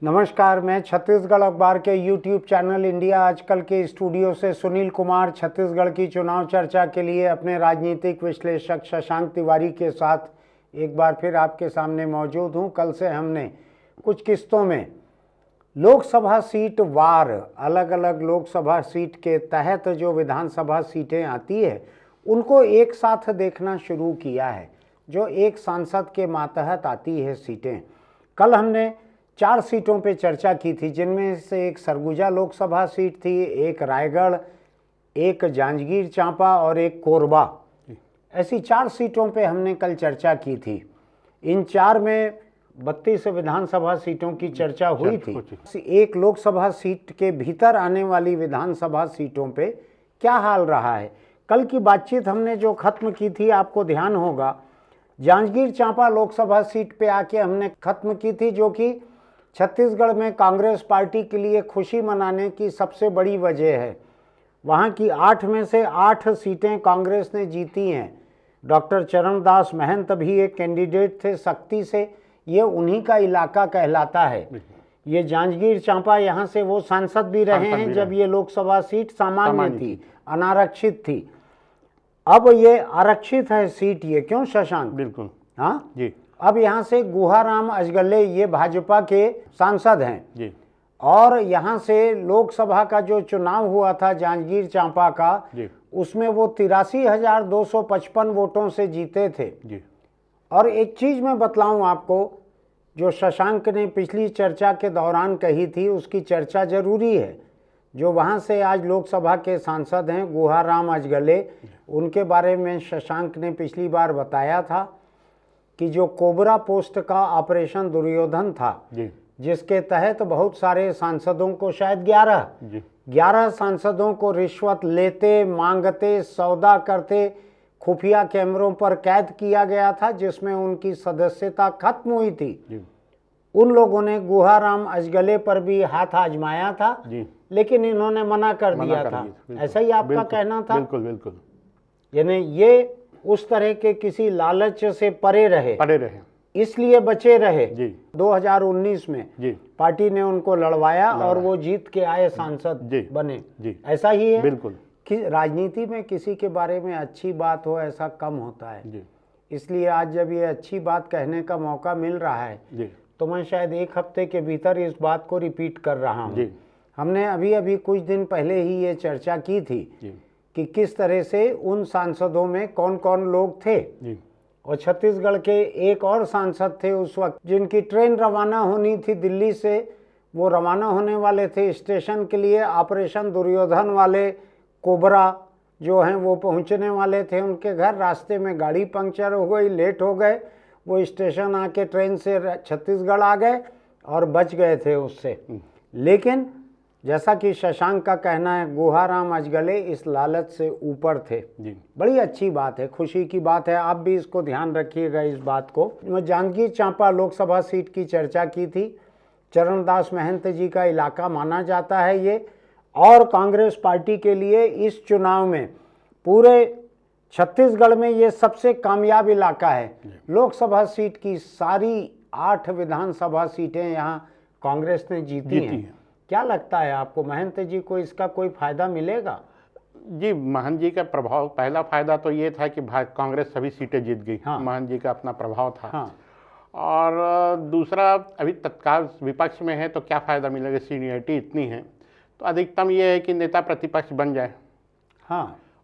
नमस्कार, मैं छत्तीसगढ़ अखबार के यूट्यूब चैनल इंडिया आजकल के स्टूडियो से सुनील कुमार छत्तीसगढ़ की चुनाव चर्चा के लिए अपने राजनीतिक विश्लेषक शशांक तिवारी के साथ एक बार फिर आपके सामने मौजूद हूं। कल से हमने कुछ किस्तों में लोकसभा सीट वार अलग अलग लोकसभा सीट के तहत जो विधानसभा सीटें आती है उनको एक साथ देखना शुरू किया है, जो एक सांसद के मातहत आती है सीटें। कल हमने 4 सीटों पे चर्चा की थी, जिनमें से एक सरगुजा लोकसभा सीट थी, एक रायगढ़, एक जांजगीर चांपा और एक कोरबा। ऐसी 4 सीटों पे हमने कल चर्चा की थी। इन 4 में 32 विधानसभा सीटों की चर्चा हुई थी। एक लोकसभा सीट के भीतर आने वाली विधानसभा सीटों पे क्या हाल रहा है, कल की बातचीत हमने जो खत्म की थी, आपको ध्यान होगा जांजगीर चांपा लोकसभा सीट पे आके हमने खत्म की थी, जो कि छत्तीसगढ़ में कांग्रेस पार्टी के लिए खुशी मनाने की सबसे बड़ी वजह है। वहाँ की 8 में से 8 सीटें कांग्रेस ने जीती हैं। डॉक्टर चरणदास महंत भी एक कैंडिडेट थे शक्ति से, ये उन्हीं का इलाका कहलाता है। ये जांजगीर चांपा, यहाँ से वो सांसद भी रहे हैं जब ये लोकसभा सीट सामान्य थी, अनारक्षित थी। अब ये आरक्षित है सीट, ये क्यों शशांक? बिल्कुल, हाँ जी। अब यहाँ से गुहाराम अजगले ये भाजपा के सांसद हैं जी। और यहाँ से लोकसभा का जो चुनाव हुआ था जांजगीर चांपा का, उसमें वो 83,255 वोटों से जीते थे। जी। और एक चीज़ मैं बतलाऊं आपको, जो शशांक ने पिछली चर्चा के दौरान कही थी, उसकी चर्चा जरूरी है। जो वहाँ से आज लोकसभा के सांसद हैं गुहाराम अजगले, उनके बारे में शशांक ने पिछली बार बताया था कि जो कोबरा पोस्ट का ऑपरेशन दुर्योधन था, जिसके तहत बहुत सारे सांसदों को, शायद 11 सांसदों को रिश्वत लेते, मांगते, सौदा करते खुफिया कैमरों पर कैद किया गया था, जिसमें उनकी सदस्यता खत्म हुई थी। उन लोगों ने गुहाराम अजगले पर भी हाथ आजमाया था, लेकिन इन्होंने मना कर दिया था। ऐसा ही आपका कहना था? बिल्कुल बिल्कुल। यानी ये उस तरह के किसी लालच से परे रहे, इसलिए बचे रहे। 2019 में पार्टी ने उनको लड़वाया और वो जीत के आए, सांसद बने। ऐसा ही है बिल्कुल कि राजनीति में किसी के बारे में अच्छी बात हो ऐसा कम होता है। इसलिए आज जब ये अच्छी बात कहने का मौका मिल रहा है तो मैं शायद एक हफ्ते के भीतर इस बात को रिपीट कर रहा हूँ। हमने अभी कुछ दिन पहले ही ये चर्चा की थी कि किस तरह से उन सांसदों में कौन कौन लोग थे। और छत्तीसगढ़ के एक और सांसद थे उस वक्त, जिनकी ट्रेन रवाना होनी थी दिल्ली से। वो रवाना होने वाले थे स्टेशन के लिए, ऑपरेशन दुर्योधन वाले कोबरा जो हैं वो पहुंचने वाले थे उनके घर। रास्ते में गाड़ी पंक्चर हो गई, लेट हो गए। वो स्टेशन आके ट्रेन से छत्तीसगढ़ आ गए और बच गए थे उससे। लेकिन जैसा कि शशांक का कहना है, गुहाराम अजगले इस लालच से ऊपर थे। बड़ी अच्छी बात है, खुशी की बात है। आप भी इसको ध्यान रखिएगा इस बात को। मैं जांजगीर चांपा लोकसभा सीट की चर्चा की थी। चरणदास महंत जी का इलाका माना जाता है ये, और कांग्रेस पार्टी के लिए इस चुनाव में पूरे छत्तीसगढ़ में ये सबसे कामयाब इलाका है। लोकसभा सीट की सारी 8 विधानसभा सीटें यहाँ कांग्रेस ने जीती हैं। क्या लगता है आपको, महंत जी को इसका कोई फायदा मिलेगा? जी, महंत जी का प्रभाव, पहला फायदा तो ये था कि कांग्रेस सभी सीटें जीत गई। महंत जी का अपना प्रभाव था। और दूसरा, अभी तत्काल विपक्ष में है तो क्या फायदा मिलेगा, सीनियरिटी इतनी है तो अधिकतम ये है कि नेता प्रतिपक्ष बन जाए।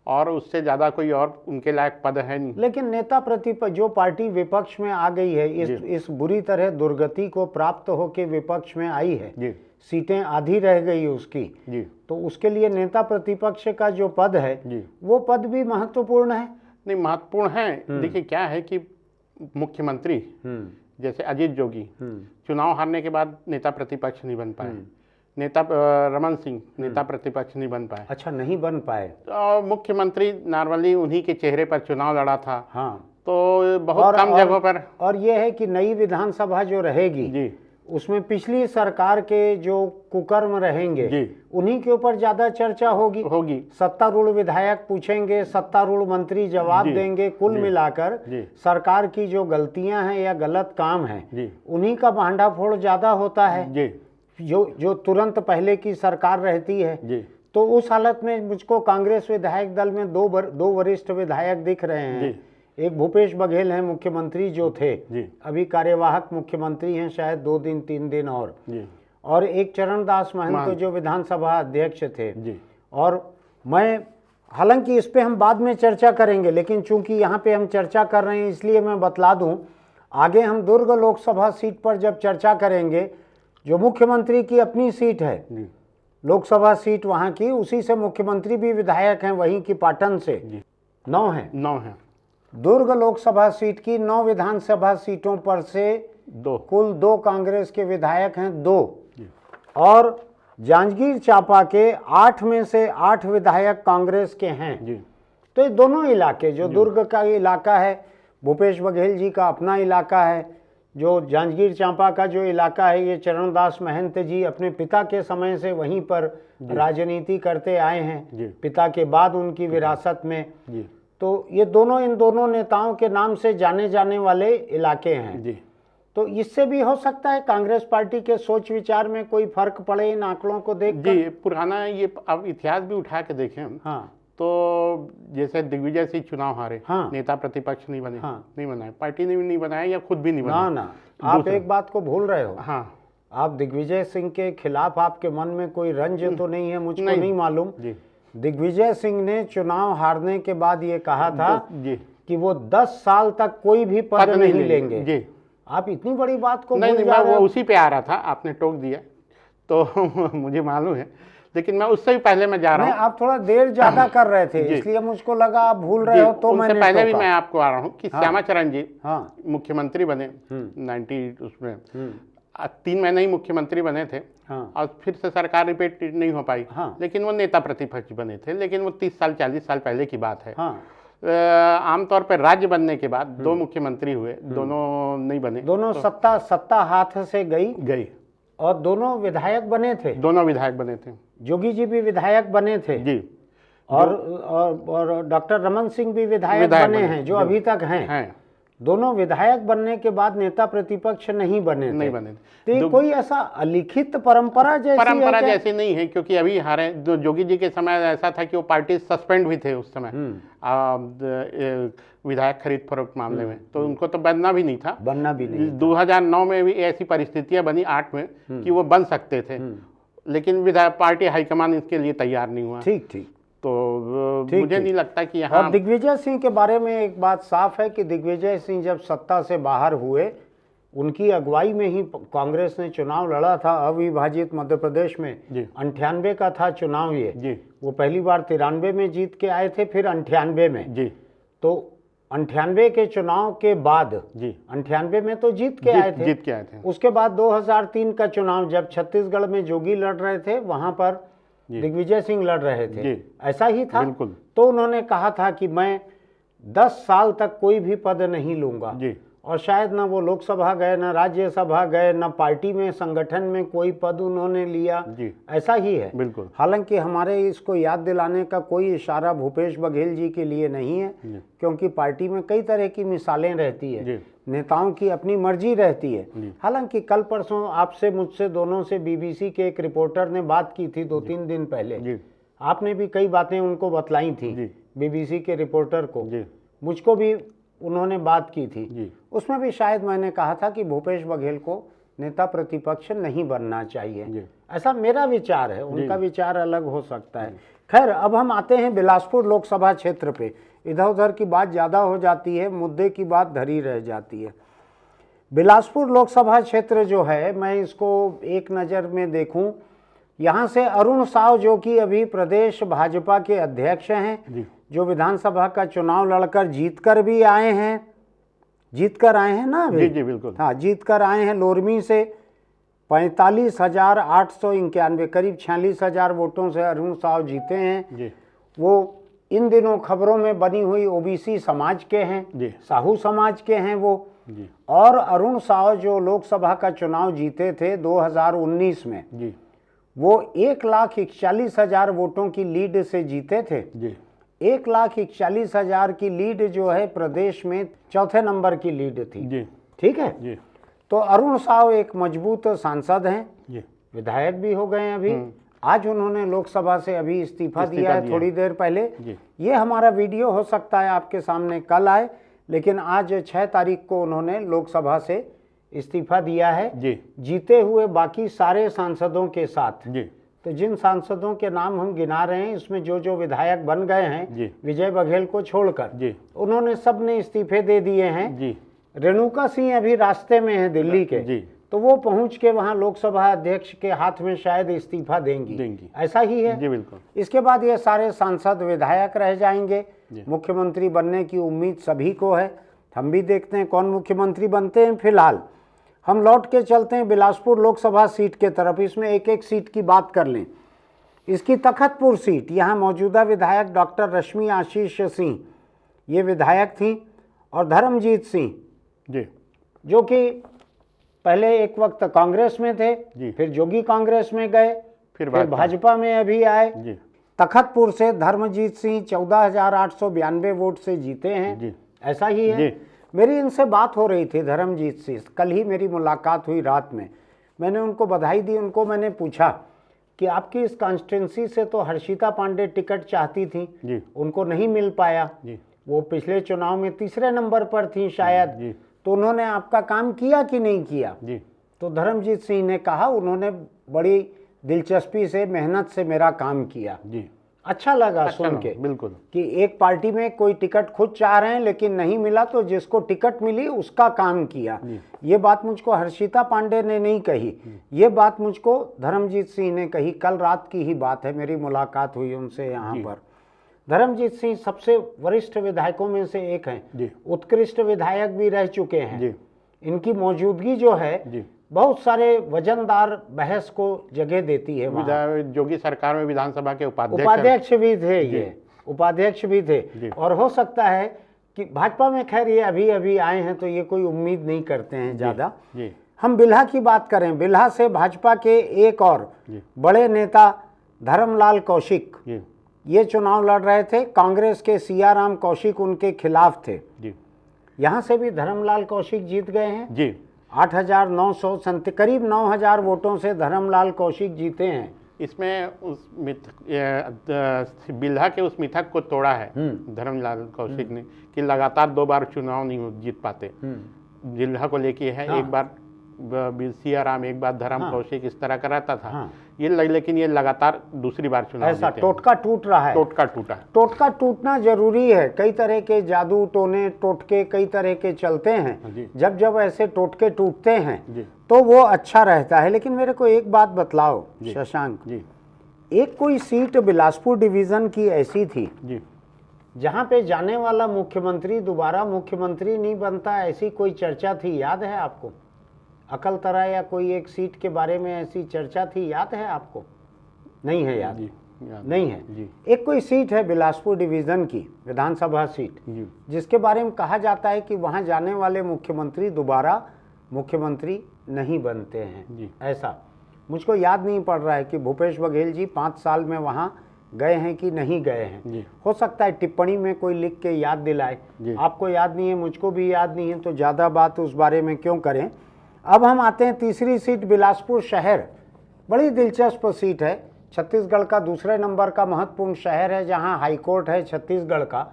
और उससे ज़्यादा कोई और उनके लायक पद है नहीं। लेकिन नेता प्रतिपक्ष, जो पार्टी विपक्ष में आ गई है, इस बुरी तरह दुर्गति को प्राप्त होकर विपक्ष में आई है, सीटें आधी रह गई उसकी, तो उसके लिए नेता प्रतिपक्ष का जो पद है वो पद भी महत्वपूर्ण है। नहीं, महत्वपूर्ण है। देखिए क्या है कि मुख्यमंत्री जैसे अजीत जोगी चुनाव हारने के बाद नेता प्रतिपक्ष नहीं बन पाए। नेता रमन सिंह नेता प्रतिपक्ष नहीं बन पाए। अच्छा, नहीं बन पाए। तो मुख्यमंत्री नॉर्मली उन्हीं के चेहरे पर चुनाव लड़ा था। तो बहुत कम जगहों पर। और ये है कि नई विधानसभा जो रहेगी उसमें पिछली सरकार के जो कुकर्म रहेंगे उन्हीं के ऊपर ज्यादा चर्चा होगी। सत्तारूढ़ विधायक पूछेंगे, सत्तारूढ़ मंत्री जवाब देंगे। कुल मिलाकर सरकार की जो गलतियां हैं या गलत काम हैं उन्हीं का भांडाफोड़ ज्यादा होता है। जो तुरंत पहले की सरकार रहती है जी। तो उस हालत में मुझको कांग्रेस विधायक दल में दो वरिष्ठ विधायक दिख रहे हैं। एक भूपेश बघेल हैं मुख्यमंत्री जो थे, अभी कार्यवाहक मुख्यमंत्री हैं शायद 2 दिन 3 दिन और एक चरणदास महंतो जो विधानसभा अध्यक्ष थे। और मैं, हालांकि इस पे हम बाद में चर्चा करेंगे, लेकिन चूंकि यहाँ पे हम चर्चा कर रहे हैं इसलिए मैं बतला दूं, आगे हम दुर्ग लोकसभा सीट पर जब चर्चा करेंगे, जो मुख्यमंत्री की अपनी सीट है, लोकसभा सीट वहाँ की, उसी से मुख्यमंत्री भी विधायक हैं वहीं की पाटन से, 9 हैं। दुर्ग लोकसभा सीट की 9 विधानसभा सीटों पर से कुल 2 कांग्रेस के विधायक हैं, 2, और जांजगीर चांपा के 8 में से 8 विधायक कांग्रेस के हैं। तो ये दोनों इलाके, जो दुर्ग का इलाका है भूपेश बघेल जी का अपना इलाका है, जो जांजगीर चांपा का जो इलाका है ये चरणदास महंत जी अपने पिता के समय से वहीं पर राजनीति करते आए हैं, पिता के बाद उनकी विरासत में। तो ये इन दोनों नेताओं के नाम से जाने जाने वाले इलाके हैं। तो इससे भी हो सकता है कांग्रेस पार्टी के सोच विचार में कोई फर्क पड़े इन आंकड़ों को देखकर। जी, पुराना ये अब इतिहास भी उठा के देखें हम, तो जैसे दिग्विजय सिंह चुनाव हारे, नेता प्रतिपक्ष नहीं बने, नहीं बनाए, पार्टी ने भी नहीं बनाया या खुद भी नहीं बनाया। ना, आप एक बात को भूल रहे हो। आप दिग्विजय सिंह के खिलाफ आपके मन में कोई रंज तो नहीं है, मुझको नहीं मालूम। दिग्विजय सिंह ने चुनाव हारने के बाद ये कहा था कि वो 10 साल तक कोई भी पद नहीं लेंगे। आप इतनी बड़ी बात को नहीं, मैं वो उसी पे आ रहा था, आपने टोक दिया तो मुझे मालूम है, लेकिन मैं उससे भी पहले मैं जा रहा हूँ। आप थोड़ा देर ज्यादा कर रहे थे इसलिए मुझको लगा आप भूल रहे हो, तो मैंने पहले भी मैं आपको आ रहा हूँ कि श्यामाचरण जी मुख्यमंत्री बने 90 उसमें 3 महीने ही मुख्यमंत्री बने थे और फिर से सरकार रिपीट नहीं हो पाई, लेकिन वो नेता प्रतिपक्ष बने थे। लेकिन वो 30 साल 40 साल पहले की बात है। आमतौर पर राज्य बनने के बाद 2 मुख्यमंत्री हुए, दोनों नहीं बने, दोनों सत्ता हाथ से गई और दोनों विधायक बने थे। जोगी जी भी विधायक बने थे जी, और डॉक्टर रमन सिंह भी विधायक बने हैं जो अभी तक हैं। दोनों विधायक बनने के बाद नेता प्रतिपक्ष नहीं बने तो कोई ऐसा अलिखित परंपरा जैसी नहीं है, क्योंकि अभी हारे जोगी जी के समय ऐसा था कि वो पार्टी सस्पेंड भी थे उस समय विधायक खरीद फरोख्त मामले में, तो उनको तो बनना भी नहीं था। 2009 में भी ऐसी परिस्थितियां बनी 8 में कि वो बन सकते थे, लेकिन विधायक पार्टी हाईकमान इसके लिए तैयार नहीं हुआ। ठीक तो मुझे नहीं लगता कि यहाँ। दिग्विजय सिंह के बारे में एक बात साफ है कि दिग्विजय सिंह जब सत्ता से बाहर हुए, उनकी अगुवाई में ही कांग्रेस ने चुनाव लड़ा था अविभाजित मध्य प्रदेश में। 98 का था चुनाव ये। वो पहली बार 93 में जीत के आए थे, फिर 98 में। तो 98 के चुनाव के बाद 98 में तो जीत के आए थे। उसके बाद 2003 का चुनाव जब छत्तीसगढ़ में जोगी लड़ रहे थे, वहां पर दिग्विजय सिंह लड़ रहे थे, ऐसा ही था। तो उन्होंने कहा था कि मैं 10 साल तक कोई भी पद नहीं लूंगा, और शायद ना वो लोकसभा गए, ना राज्यसभा गए, ना पार्टी में संगठन में कोई पद उन्होंने लिया, ऐसा ही है। बिल्कुल। हालांकि हमारे इसको याद दिलाने का कोई इशारा भूपेश बघेल जी के लिए नहीं है, क्योंकि पार्टी में कई तरह की मिसालें रहती है, नेताओं की अपनी मर्जी रहती है। हालांकि कल परसों आपसे मुझसे दोनों से बीबीसी के एक रिपोर्टर ने बात की थी 2-3 दिन पहले, आपने भी कई बातें उनको बतलाई थी बीबीसी के रिपोर्टर को, मुझको भी उन्होंने बात की थी। उसमें भी शायद मैंने कहा था कि भूपेश बघेल को नेता प्रतिपक्ष नहीं बनना चाहिए, ऐसा मेरा विचार है। उनका विचार अलग हो सकता है। खैर, अब हम आते हैं बिलासपुर लोकसभा क्षेत्र पे। इधर उधर की बात ज़्यादा हो जाती है, मुद्दे की बात धरी रह जाती है। बिलासपुर लोकसभा क्षेत्र जो है, मैं इसको एक नज़र में देखूं, यहाँ से अरुण साव जो कि अभी प्रदेश भाजपा के अध्यक्ष हैं, जो विधानसभा का चुनाव लड़कर जीत कर आए हैं ना अभी? जी बिल्कुल। हाँ, जीत कर आए हैं लोरमी से 45,891, करीब 46,000 वोटों से अरुण साव जीते हैं। वो इन दिनों खबरों में बनी हुई ओबीसी समाज के हैं, साहू समाज के हैं वो। और अरुण साव जो लोकसभा का चुनाव जीते थे 2019 में, वो 1,41,000 वोटों की लीड से जीते थे। 1,41,000 की लीड जो है प्रदेश में 4थे नंबर की लीड थी। ठीक है। तो अरुण साव एक मजबूत सांसद हैं, विधायक भी हो गए हैं अभी। आज उन्होंने लोकसभा से अभी इस्तीफा दिया है थोड़ी देर पहले। ये हमारा वीडियो हो सकता है आपके सामने कल आए, लेकिन आज 6 तारीख को उन्होंने लोकसभा से इस्तीफा दिया है जीते हुए बाकी सारे सांसदों के साथ। तो जिन सांसदों के नाम हम गिना रहे हैं, इसमें जो जो विधायक बन गए हैं विजय बघेल को छोड़कर, उन्होंने सब ने इस्तीफे दे दिए हैं। रेणुका सिंह अभी रास्ते में है दिल्ली के, तो वो पहुंच के वहां लोकसभा अध्यक्ष के हाथ में शायद इस्तीफा देंगी। ऐसा ही है। बिल्कुल। इसके बाद ये सारे सांसद विधायक रह जाएंगे। मुख्यमंत्री बनने की उम्मीद सभी को है। हम भी देखते हैं कौन मुख्यमंत्री बनते हैं। फिलहाल हम लौट के चलते हैं बिलासपुर लोकसभा सीट के तरफ। इसमें एक एक सीट की बात कर लें। इसकी तखतपुर सीट, यहाँ मौजूदा विधायक डॉक्टर रश्मि आशीष सिंह ये विधायक थी, और धर्मजीत सिंह जो कि पहले एक वक्त कांग्रेस में थे, फिर जोगी कांग्रेस में गए, फिर भाजपा में अभी आए। तखतपुर से धर्मजीत सिंह 14,892 वोट से जीते हैं। ऐसा ही है। मेरी इनसे बात हो रही थी धर्मजीत से, कल ही मेरी मुलाकात हुई रात में। मैंने उनको बधाई दी। उनको मैंने पूछा कि आपकी इस कॉन्स्टिट्यूंसी से तो हर्षिता पांडे टिकट चाहती थी, उनको नहीं मिल पाया। वो पिछले चुनाव में तीसरे नंबर पर थी शायद, तो उन्होंने आपका काम किया कि नहीं किया? तो धर्मजीत सिंह ने कहा उन्होंने बड़ी दिलचस्पी से, मेहनत से मेरा काम किया। अच्छा लगा सुन के, बिल्कुल, कि एक पार्टी में कोई टिकट खुद चाह रहे हैं लेकिन नहीं मिला, तो जिसको टिकट मिली उसका काम किया। ये बात मुझको हर्षिता पांडे ने नहीं कही, ये बात मुझको धर्मजीत सिंह ने कही। कल रात की ही बात है, मेरी मुलाकात हुई उनसे यहाँ पर। धर्मजीत सिंह सबसे वरिष्ठ विधायकों में से एक हैं, उत्कृष्ट विधायक भी रह चुके हैं। इनकी मौजूदगी जो है बहुत सारे वजनदार बहस को जगह देती है। जोगी सरकार में विधानसभा के उपाध्यक्ष भी थे, ये उपाध्यक्ष भी थे। और हो सकता है कि भाजपा में, खैर ये अभी अभी आए हैं तो ये कोई उम्मीद नहीं करते हैं ज़्यादा। हम बिल्हा की बात करें, बिल्हा से भाजपा के एक और बड़े नेता धर्मलाल कौशिक ये चुनाव लड़ रहे थे। कांग्रेस के सियाराम कौशिक उनके खिलाफ थे। यहाँ से भी धर्मलाल कौशिक जीत गए हैं। 8,900 करीब 9,000 वोटों से धर्मलाल कौशिक जीते हैं। इसमें उस बिल्हा के उस मिथक को तोड़ा है धर्मलाल कौशिक ने कि लगातार 2 बार चुनाव नहीं जीत पाते। बिल्हा को लेके है, एक बार सियाराम, एक बार धर्म कौशिक, इस तरह का रहता था। ये लेकिन ये लगातार दूसरी बार चुनाव ऐसा टोटका टूट रहा है। टोटका टूटना जरूरी है। कई तरह के जादू टोने टोटके कई तरह के चलते हैं। जब जब ऐसे टोटके टूटते हैं तो वो अच्छा रहता है। लेकिन मेरे को एक बात बतलाओ शशांक, एक कोई सीट बिलासपुर डिवीजन की ऐसी थी जहाँ पे जाने वाला मुख्यमंत्री दोबारा मुख्यमंत्री नहीं बनता, ऐसी कोई चर्चा थी, याद है आपको? अकलतरा या कोई एक सीट के बारे में ऐसी चर्चा थी, याद है आपको? नहीं है याद? नहीं है। एक कोई सीट है बिलासपुर डिवीज़न की विधानसभा सीट, जिसके बारे में कहा जाता है कि वहां जाने वाले मुख्यमंत्री दोबारा मुख्यमंत्री नहीं बनते हैं। ऐसा मुझको याद नहीं पड़ रहा है कि भूपेश बघेल जी 5 साल में वहां गए हैं कि नहीं गए हैं। हो सकता है टिप्पणी में कोई लिख के याद दिलाए। आपको याद नहीं है, मुझको भी याद नहीं है, तो ज़्यादा बात उस बारे में क्यों करें। अब हम आते हैं तीसरी सीट बिलासपुर शहर। बड़ी दिलचस्प सीट है। छत्तीसगढ़ का दूसरे नंबर का महत्वपूर्ण शहर है, जहां हाई कोर्ट है छत्तीसगढ़ का।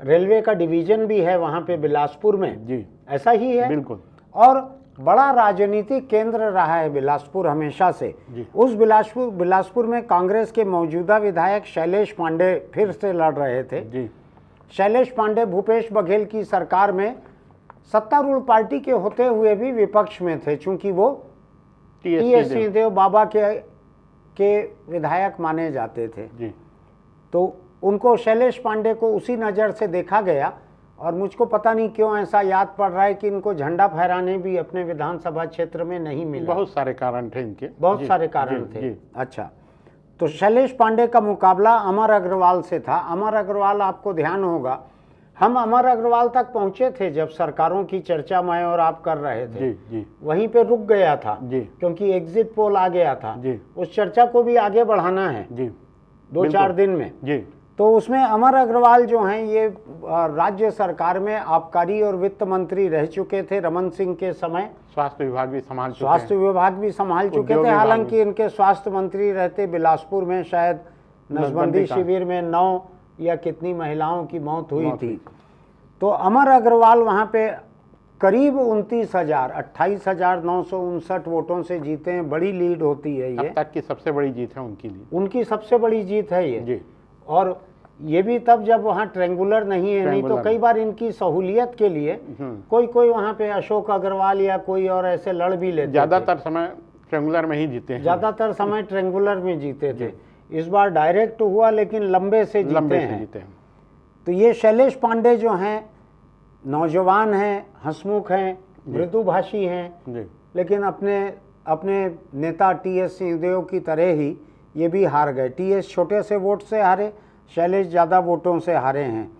रेलवे का डिवीजन भी है वहां पे बिलासपुर में। ऐसा ही है, बिल्कुल। और बड़ा राजनीतिक केंद्र रहा है बिलासपुर हमेशा से। उस बिलासपुर में कांग्रेस के मौजूदा विधायक शैलेश पांडे फिर से लड़ रहे थे। शैलेश पांडे भूपेश बघेल की सरकार में सत्तारूढ़ पार्टी के होते हुए भी विपक्ष में थे, चूंकि वो टीएस सिंहदेव बाबा के विधायक माने जाते थे। तो उनको, शैलेश पांडे को उसी नज़र से देखा गया। और मुझको पता नहीं क्यों ऐसा याद पड़ रहा है कि इनको झंडा फहराने भी अपने विधानसभा क्षेत्र में नहीं मिला। बहुत सारे कारण थे इनके, बहुत सारे कारण थे। अच्छा, तो शैलेश पांडे का मुकाबला अमर अग्रवाल से था। अमर अग्रवाल, आपको ध्यान होगा, हम अमर अग्रवाल तक पहुंचे थे जब सरकारों की चर्चा मैं और आप कर रहे थे। वहीं पे रुक गया था क्योंकि एग्जिट पोल आ गया था। उस चर्चा को भी आगे बढ़ाना है 2-4 दिन में। तो उसमें अमर अग्रवाल जो हैं ये राज्य सरकार में आबकारी और वित्त मंत्री रह चुके थे रमन सिंह के समय। स्वास्थ्य विभाग भी संभाल चुके स्वास्थ्य विभाग भी संभाल चुके थे। हालांकि इनके स्वास्थ्य मंत्री रहते बिलासपुर में शायद नसबंदी शिविर में 9 या कितनी महिलाओं की मौत हुई थी। तो अमर अग्रवाल वहाँ पे करीब 29,000 28,959 वोटों से जीते हैं। बड़ी लीड होती है ये, अब तक की सबसे बड़ी जीत है उनकी लिए, उनकी सबसे बड़ी जीत है ये जी। और ये भी तब जब वहाँ ट्रेंगुलर नहीं है, नहीं तो कई बार इनकी सहूलियत के लिए कोई वहाँ पे अशोक अग्रवाल या कोई और ऐसे लड़ भी लेते। ज़्यादातर समय ट्रेंगुलर में ही जीते हैं, ज़्यादातर समय ट्रेंगुलर में जीते थे। इस बार डायरेक्ट हुआ लेकिन लंबे से जीते हैं। तो ये शैलेश पांडे जो हैं नौजवान हैं, हंसमुख हैं, मृदुभाषी हैं, लेकिन अपने नेता टीएस सिंहदेव की तरह ही ये भी हार गए। टीएस छोटे से वोट से हारे, शैलेश ज़्यादा वोटों से हारे हैं।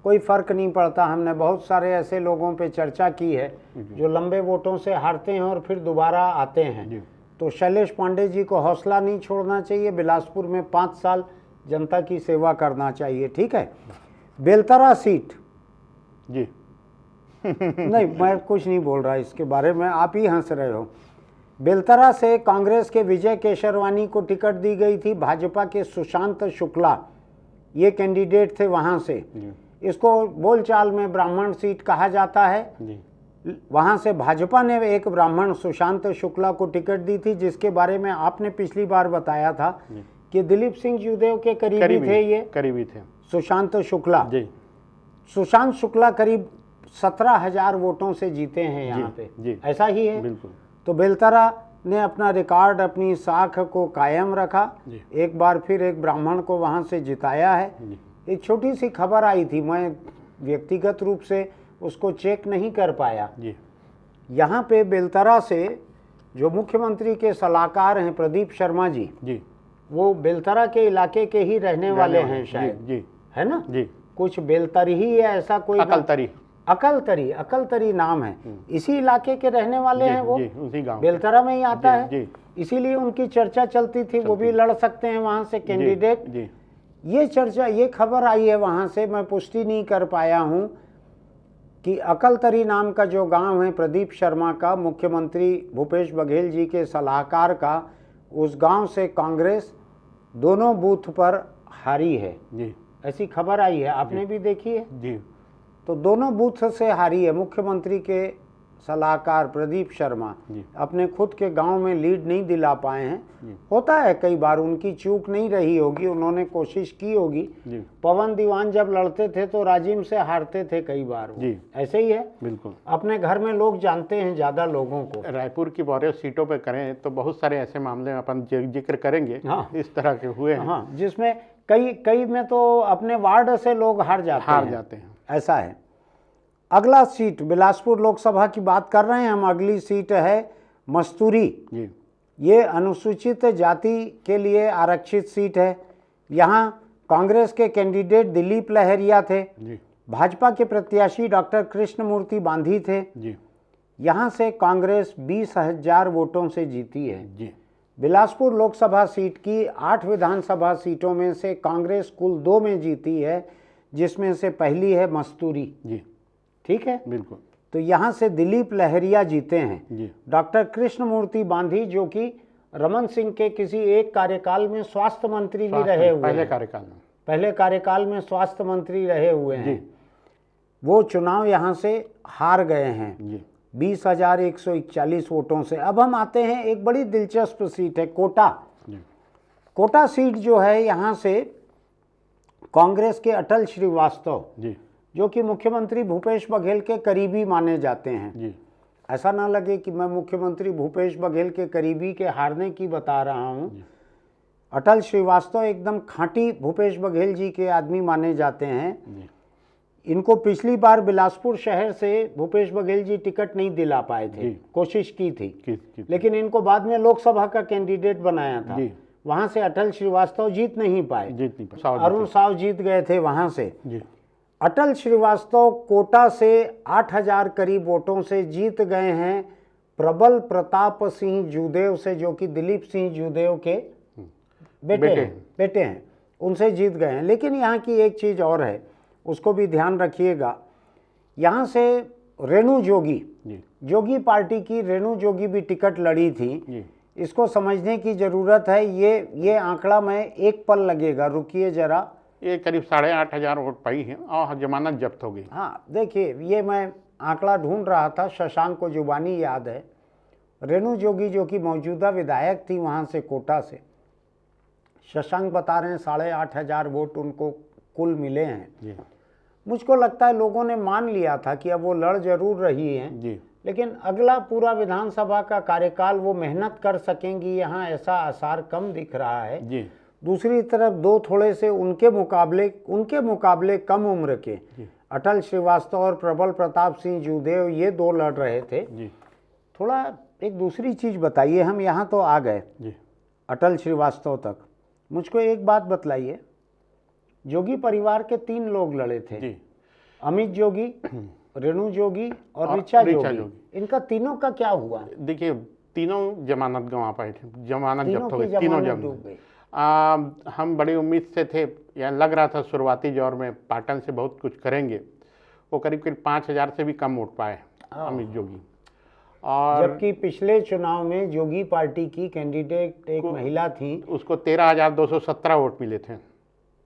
कोई फ़र्क नहीं पड़ता। हमने बहुत सारे ऐसे लोगों पे चर्चा की है जो लंबे वोटों से हारते हैं और फिर दोबारा आते हैं। तो शैलेश पांडे जी को हौसला नहीं छोड़ना चाहिए। बिलासपुर में 5 साल जनता की सेवा करना चाहिए। ठीक है। बेलतरा सीट जी नहीं, मैं कुछ नहीं बोल रहा इसके बारे में, आप ही हंस रहे हो। बेलतरा से कांग्रेस के विजय केशरवानी को टिकट दी गई थी। भाजपा के सुशांत शुक्ला ये कैंडिडेट थे वहां से। इसको बोलचाल में ब्राह्मण सीट कहा जाता है। वहां से भाजपा ने एक ब्राह्मण सुशांत शुक्ला को टिकट दी थी, जिसके बारे में आपने पिछली बार बताया था कि दिलीप सिंह जूदेव के करीबी थे। ये करीबी थे सुशांत शुक्ला। सुशांत शुक्ला करीब 17,000 वोटों से जीते हैं यहाँ पे। ऐसा ही है बिल्कुल। तो बेलतरा ने अपना रिकॉर्ड, अपनी साख को कायम रखा। एक बार फिर एक ब्राह्मण को वहाँ से जिताया है। एक छोटी सी खबर आई थी, मैं व्यक्तिगत रूप से उसको चेक नहीं कर पाया। यहाँ पे बेलतरा से जो मुख्यमंत्री के सलाहकार हैं प्रदीप शर्मा जी, वो बेलतरा के इलाके के ही रहने वाले हैं शायद, है ना? कुछ बेलतरी ही है ऐसा कोई, अकलतरी नाम है। इसी इलाके के रहने वाले हैं वो, उसी गांव बेलतरा में ही आता है। इसीलिए उनकी चर्चा चलती थी, वो भी लड़ सकते हैं वहां से कैंडिडेट। ये चर्चा, ये खबर आई है वहां से, मैं पुष्टि नहीं कर पाया हूं कि अकलतरी नाम का जो गांव है प्रदीप शर्मा का, मुख्यमंत्री भूपेश बघेल जी के सलाहकार का, उस गांव से कांग्रेस दोनों बूथ पर हारी है। ऐसी खबर आई है, आपने भी देखी है? जी। तो दोनों बूथ से हारी है। मुख्यमंत्री के सलाहकार प्रदीप शर्मा अपने खुद के गांव में लीड नहीं दिला पाए हैं। होता है कई बार, उनकी चूक नहीं रही होगी, उन्होंने कोशिश की होगी। पवन दीवान जब लड़ते थे तो राजिम से हारते थे कई बार। ऐसे ही है बिल्कुल। अपने घर में लोग जानते हैं ज्यादा लोगों को। रायपुर की 12 सीटों पे करें तो बहुत सारे ऐसे मामले अपन जिक्र करेंगे। हाँ, इस तरह के हुए हैं। हाँ, जिसमें कई में तो अपने वार्ड से लोग हार जाते हैं। ऐसा है। अगला सीट, बिलासपुर लोकसभा की बात कर रहे हैं हम। अगली सीट है मस्तूरी। ये अनुसूचित जाति के लिए आरक्षित सीट है। यहाँ कांग्रेस के कैंडिडेट दिलीप लहरिया थे। भाजपा के प्रत्याशी डॉक्टर कृष्णमूर्ति बांधी थे। यहाँ से कांग्रेस 20,000 वोटों से जीती है। बिलासपुर लोकसभा सीट की 8 विधानसभा सीटों में से कांग्रेस कुल 2 में जीती है, जिसमें से पहली है मस्तूरी। ठीक है बिल्कुल। तो यहाँ से दिलीप लहरिया जीते हैं। डॉक्टर कृष्णमूर्ति बांधी जो कि रमन सिंह के किसी एक कार्यकाल में स्वास्थ्य मंत्री भी रहे हुए, पहले कार्यकाल में स्वास्थ्य मंत्री रहे हुए हैं, वो चुनाव यहाँ से हार गए हैं 20,141 वोटों से। अब हम आते हैं, एक बड़ी दिलचस्प सीट है कोटा। कोटा सीट जो है, यहाँ से कांग्रेस के अटल श्रीवास्तव जो कि मुख्यमंत्री भूपेश बघेल के करीबी माने जाते हैं। ऐसा ना लगे कि मैं मुख्यमंत्री भूपेश बघेल के करीबी के हारने की बता रहा हूं। अटल श्रीवास्तव एकदम खांटी भूपेश बघेल जी के आदमी माने जाते हैं। इनको पिछली बार बिलासपुर शहर से भूपेश बघेल जी टिकट नहीं दिला पाए थे, कोशिश की थी, लेकिन इनको बाद में लोकसभा का कैंडिडेट बनाया था। वहां से अटल श्रीवास्तव जीत नहीं पाए, अरुण साव जीत गए थे वहां से। अटल श्रीवास्तव कोटा से 8,000 करीब वोटों से जीत गए हैं प्रबल प्रताप सिंह जूदेव से, जो कि दिलीप सिंह जूदेव के बेटे हैं। उनसे जीत गए हैं। लेकिन यहाँ की एक चीज़ और है, उसको भी ध्यान रखिएगा। यहाँ से रेणु जोगी, जोगी पार्टी की रेणु जोगी भी टिकट लड़ी थी। इसको समझने की ज़रूरत है। ये आंकड़ा में एक पल लगेगा, रुकिए ज़रा। ये करीब 8,500 वोट पाई है और जमानत जब्त हो गई। हाँ देखिए, ये मैं आंकड़ा ढूंढ रहा था, शशांक को जुबानी याद है। रेणु जोगी जो कि मौजूदा विधायक थी वहाँ से, कोटा से, शशांक बता रहे हैं 8,500 वोट उनको कुल मिले हैं। मुझको लगता है लोगों ने मान लिया था कि अब वो लड़ जरूर रही हैं, लेकिन अगला पूरा विधानसभा का कार्यकाल वो मेहनत कर सकेंगी, यहाँ ऐसा आसार कम दिख रहा है। दूसरी तरफ दो थोड़े से उनके मुकाबले कम उम्र के अटल श्रीवास्तव और प्रबल प्रताप सिंह जूदेव, ये दो लड़ रहे थे। थोड़ा एक दूसरी चीज़ बताइए, हम यहाँ तो आ गए अटल श्रीवास्तव तक। मुझको एक बात बतलाइए, जोगी परिवार के 3 लोग लड़े थे, अमित जोगी, रेणु जोगी और ऋचा जोगी। इनका तीनों का क्या हुआ? देखिए, तीनों जमानत गंवा पाए थे, जमानत जब्त हो गई, तीनों डूब गई। हम बड़ी उम्मीद से थे, या लग रहा था शुरुआती दौर में पाटन से बहुत कुछ करेंगे। वो करीब 5,000 से भी कम वोट पाए अमित जोगी। और जबकि पिछले चुनाव में जोगी पार्टी की कैंडिडेट एक महिला थी, उसको 13,217 वोट मिले थे।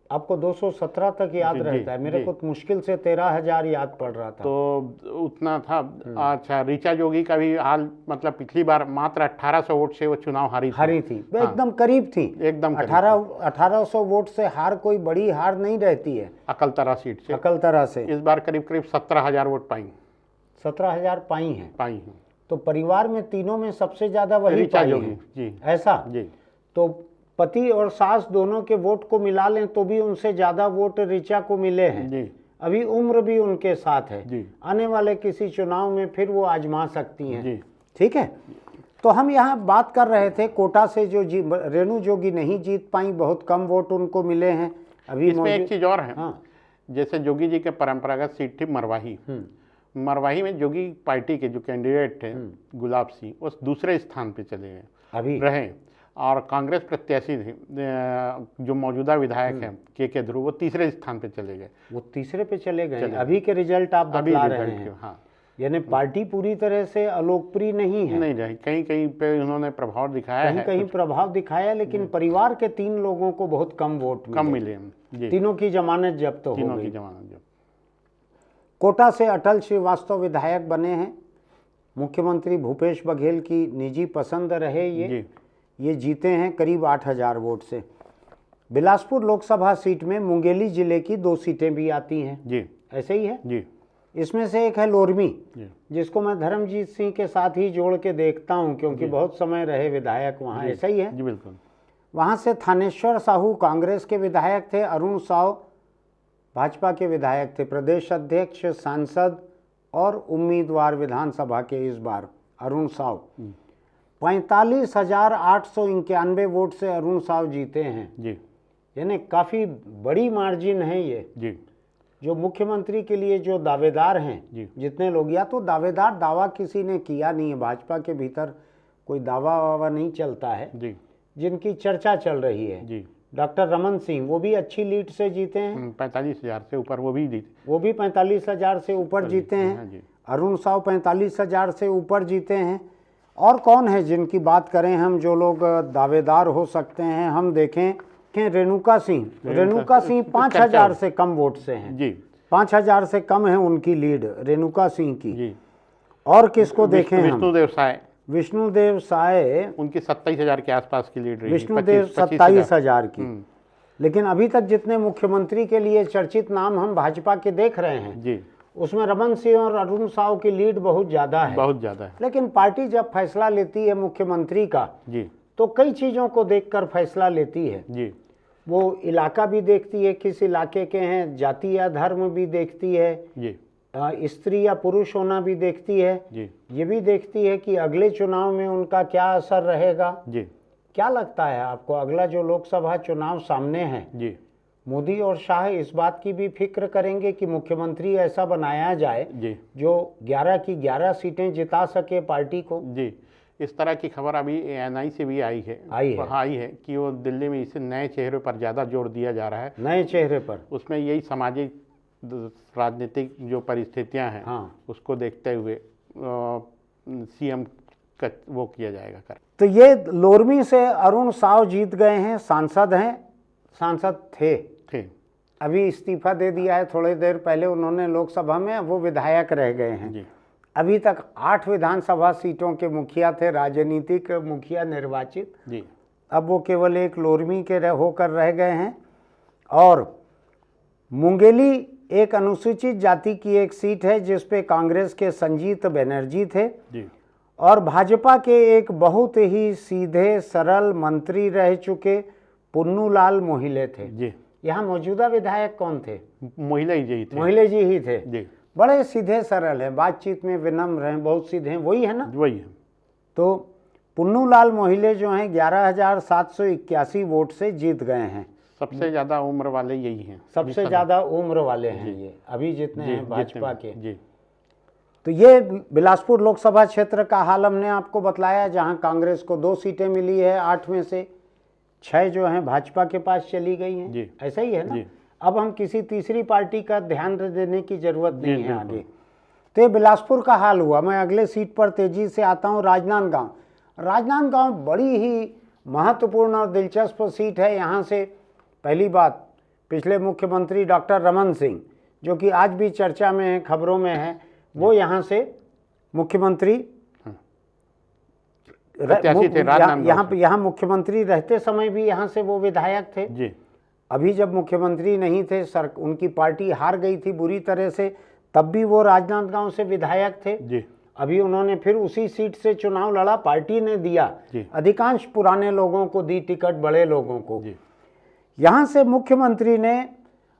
आपको 217 तक याद रहता है, मेरे को मुश्किल से 13,000 याद पड़ रहा था। तो उतना था। अच्छा, ऋचा जोगी का भी हाल, मतलब पिछली बार मात्र 1,800 वोट से वो चुनाव हारी थी। एकदम करीब थी, एकदम 1,800 वोट से हार कोई बड़ी हार नहीं रहती है, अकलतरा सीट से। अकलतरा से इस बार करीब 17,000 वोट पाई। 17,000 पाई हैं। तो परिवार में तीनों में सबसे ज्यादा वही ऋचा पाई जोगी। है। जी, ऐसा जी। तो पति और सास दोनों के वोट को मिला लें तो भी उनसे ज्यादा वोट ऋचा को मिले हैं। जी। अभी उम्र भी उनके साथ है। जी। आने वाले किसी चुनाव में फिर वो आजमा सकती हैं। जी। ठीक है, तो हम यहाँ बात कर रहे थे कोटा से जो रेणु जोगी नहीं जीत पाई, बहुत कम वोट उनको मिले हैं। अभी इसमें एक चीज और है। हाँ, जैसे जोगी जी के परंपरागत सीट थी मरवाही। मरवाही में जोगी पार्टी के जो कैंडिडेट थे गुलाब सिंह, वो दूसरे स्थान पे चले गए, अभी रहे। और कांग्रेस प्रत्याशी थे जो मौजूदा विधायक हैं के ध्रुव, वो तीसरे स्थान पे चले गए। वो तीसरे पे चले गए। अभी के रिजल्ट आप बतला रहे हैं। हाँ, यानी पार्टी पूरी तरह से अलोकप्रिय नहीं है। नहीं रही, कहीं कहीं पे उन्होंने प्रभाव दिखाया है, कहीं प्रभाव दिखाया, लेकिन परिवार के 3 लोगों को बहुत कम वोट मिले। तीनों की जमानत जब्त हो गई। जमानत। कोटा से अटल श्रीवास्तव विधायक बने हैं। मुख्यमंत्री भूपेश बघेल की निजी पसंद रहे ये जीते हैं करीब 8,000 वोट से। बिलासपुर लोकसभा सीट में मुंगेली जिले की 2 सीटें भी आती हैं। जी, ऐसे ही है जी। इसमें से एक है लोरमी, जिसको मैं धर्मजीत सिंह के साथ ही जोड़ के देखता हूं, क्योंकि बहुत समय रहे विधायक वहां। ऐसा ही है। जी, बिल्कुल। वहां से थानेश्वर साहू कांग्रेस के विधायक थे, अरुण साव भाजपा के विधायक थे, प्रदेश अध्यक्ष, सांसद और उम्मीदवार विधानसभा के इस बार अरुण साव। 45,891 वोट से अरुण साव जीते हैं। जी, यानी काफ़ी बड़ी मार्जिन है ये। जी। जो मुख्यमंत्री के लिए जो दावेदार हैं, जितने लोग, या तो दावेदार दावा किसी ने किया नहीं है, भाजपा के भीतर कोई दावा वावा नहीं चलता है, जी। जिनकी चर्चा चल रही है। जी। डॉक्टर रमन सिंह, वो भी अच्छी लीड से जीते हैं। 45,000 से ऊपर वो भी जीते। वो भी 45,000 से ऊपर जीते हैं। अरुण साव 45,000 से ऊपर जीते हैं। और कौन है जिनकी बात करें हम, जो लोग दावेदार हो सकते हैं? हम देखें कि रेणुका सिंह 5,000 से कम वोट से हैं। जी, 5,000 से कम है उनकी लीड रेणुका सिंह की। जी। और किसको देखें हम? विष्णुदेव साय, उनकी 27,000 के आसपास की लीड रही। विष्णुदेव 27,000 की। लेकिन अभी तक जितने मुख्यमंत्री के लिए चर्चित नाम हम भाजपा के देख रहे हैं, जी, उसमें रमन सिंह और अरुण साव की लीड बहुत ज़्यादा है। बहुत ज़्यादा है। लेकिन पार्टी जब फैसला लेती है मुख्यमंत्री का, जी, तो कई चीज़ों को देखकर फैसला लेती है। जी। वो इलाका भी देखती है, किस इलाके के हैं, जाति या धर्म भी देखती है, जी, स्त्री या पुरुष होना भी देखती है। जी। ये भी देखती है कि अगले चुनाव में उनका क्या असर रहेगा। जी। क्या लगता है आपको, अगला जो लोकसभा चुनाव सामने है, जी, मोदी और शाह इस बात की भी फिक्र करेंगे कि मुख्यमंत्री ऐसा बनाया जाए जी, जो 11 की 11 सीटें जिता सके पार्टी को? जी। इस तरह की खबर अभी एएनआई से भी आई है कि वो दिल्ली में इसे नए चेहरे पर ज़्यादा जोर दिया जा रहा है। नए चेहरे पर उसमें यही सामाजिक राजनीतिक जो परिस्थितियां हैं उसको देखते हुए सीएम का वो किया जाएगा कर। तो ये लोरमी से अरुण साव जीत गए हैं, सांसद थे अभी इस्तीफा दे दिया है। थोड़ी देर पहले उन्होंने लोकसभा में, वो विधायक रह गए हैं जी। अभी तक 8 विधानसभा सीटों के मुखिया थे, राजनीतिक मुखिया निर्वाचित जी। अब वो केवल एक लोरमी के होकर रह गए हैं। और मुंगेली एक अनुसूचित जाति की एक सीट है जिस पे कांग्रेस के संजीत बनर्जी थे जी। और भाजपा के एक बहुत ही सीधे सरल मंत्री रह चुके पुन्नूलाल मोहिले थे जी। यहाँ मौजूदा विधायक कौन थे? मोहिले जी थे। मोहिले जी ही थे जी। बड़े सीधे सरल हैं, बातचीत में विनम्र हैं, बहुत सीधे हैं, वही है ना? वही है। तो पुन्नूलाल मोहिले जो हैं 11,781 वोट से जीत गए हैं। सबसे ज़्यादा उम्र वाले यही हैं, सबसे ज़्यादा उम्र वाले हैं ये अभी जितने हैं भाजपा के जी। तो ये बिलासपुर लोकसभा क्षेत्र का हाल हमने आपको बतलाया, जहां कांग्रेस को 2 सीटें मिली है, 8 में से 6 जो हैं भाजपा के पास चली गई हैं जी। ऐसा ही है ना जी। अब हम किसी तीसरी पार्टी का ध्यान देने की जरूरत नहीं है आगे। तो ये बिलासपुर का हाल हुआ। मैं अगले सीट पर तेजी से आता हूँ, राजनांदगांव। राजनांदगांव बड़ी ही महत्वपूर्ण और दिलचस्प सीट है। यहाँ से पहली बात, पिछले मुख्यमंत्री डॉक्टर रमन सिंह, जो कि आज भी चर्चा में है, खबरों में है, वो यहाँ से मुख्यमंत्री यहाँ मुख्यमंत्री रहते समय भी यहाँ से वो विधायक थे जी। अभी जब मुख्यमंत्री नहीं थे, उनकी पार्टी हार गई थी बुरी तरह से, तब भी वो राजनांदगांव से विधायक थे जी। अभी उन्होंने फिर उसी सीट से चुनाव लड़ा, पार्टी ने दिया, अधिकांश पुराने लोगों को दी टिकट, बड़े लोगों को। यहाँ से मुख्यमंत्री ने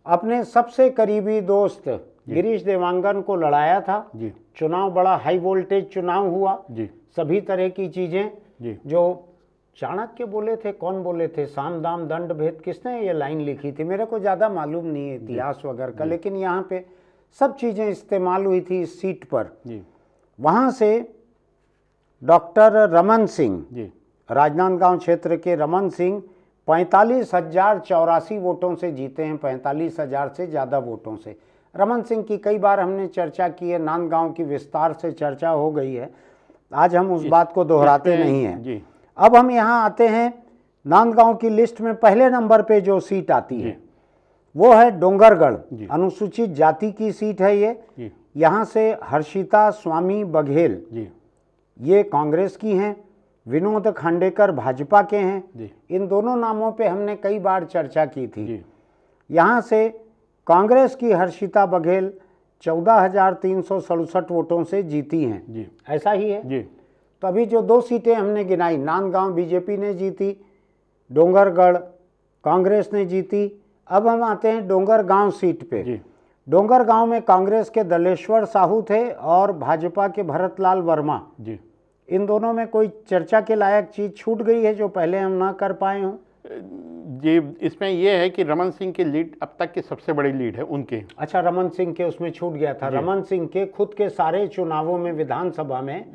अपने सबसे करीबी दोस्त गिरीश देवांगन को लड़ाया था जी। चुनाव बड़ा हाई वोल्टेज चुनाव हुआ जी। सभी तरह की चीजें जो चाणक्य बोले थे, कौन बोले थे, साम दाम दंड भेद, किसने ये लाइन लिखी थी, मेरे को ज़्यादा मालूम नहीं है इतिहास वगैरह का, लेकिन यहाँ पे सब चीज़ें इस्तेमाल हुई थी इस सीट पर। वहाँ से डॉक्टर रमन सिंह, राजनांदगांव क्षेत्र के रमन सिंह 45,084 वोटों से जीते हैं, 45,000 से ज़्यादा वोटों से। रमन सिंह की कई बार हमने चर्चा की है, नांदगांव की विस्तार से चर्चा हो गई है, आज हम उस बात को दोहराते नहीं हैं। अब हम यहाँ आते हैं, नांदगांव की लिस्ट में पहले नंबर पे जो सीट आती है वो है डोंगरगढ़, अनुसूचित जाति की सीट है ये। यहाँ से हर्षिता स्वामी बघेल ये कांग्रेस की हैं, विनोद खांडेकर भाजपा के हैं। इन दोनों नामों पे हमने कई बार चर्चा की थी। यहाँ से कांग्रेस की हर्षिता बघेल 14,367 वोटों से जीती हैं, ऐसा ही है। तो अभी जो 2 सीटें हमने गिनाई, नांदगांव बीजेपी ने जीती, डोंगरगढ़ कांग्रेस ने जीती। अब हम आते हैं डोंगरगांव सीट पे। डोंगरगांव में कांग्रेस के दलेश्वर साहू थे और भाजपा के भरतलाल वर्मा जी। इन दोनों में कोई चर्चा के लायक चीज़ छूट गई है जो पहले हम ना कर पाए हों? जी, इसमें यह है कि रमन सिंह की लीड अब तक की सबसे बड़ी लीड है उनके। अच्छा, रमन सिंह के उसमें छूट गया था। रमन सिंह के खुद के सारे चुनावों में विधानसभा में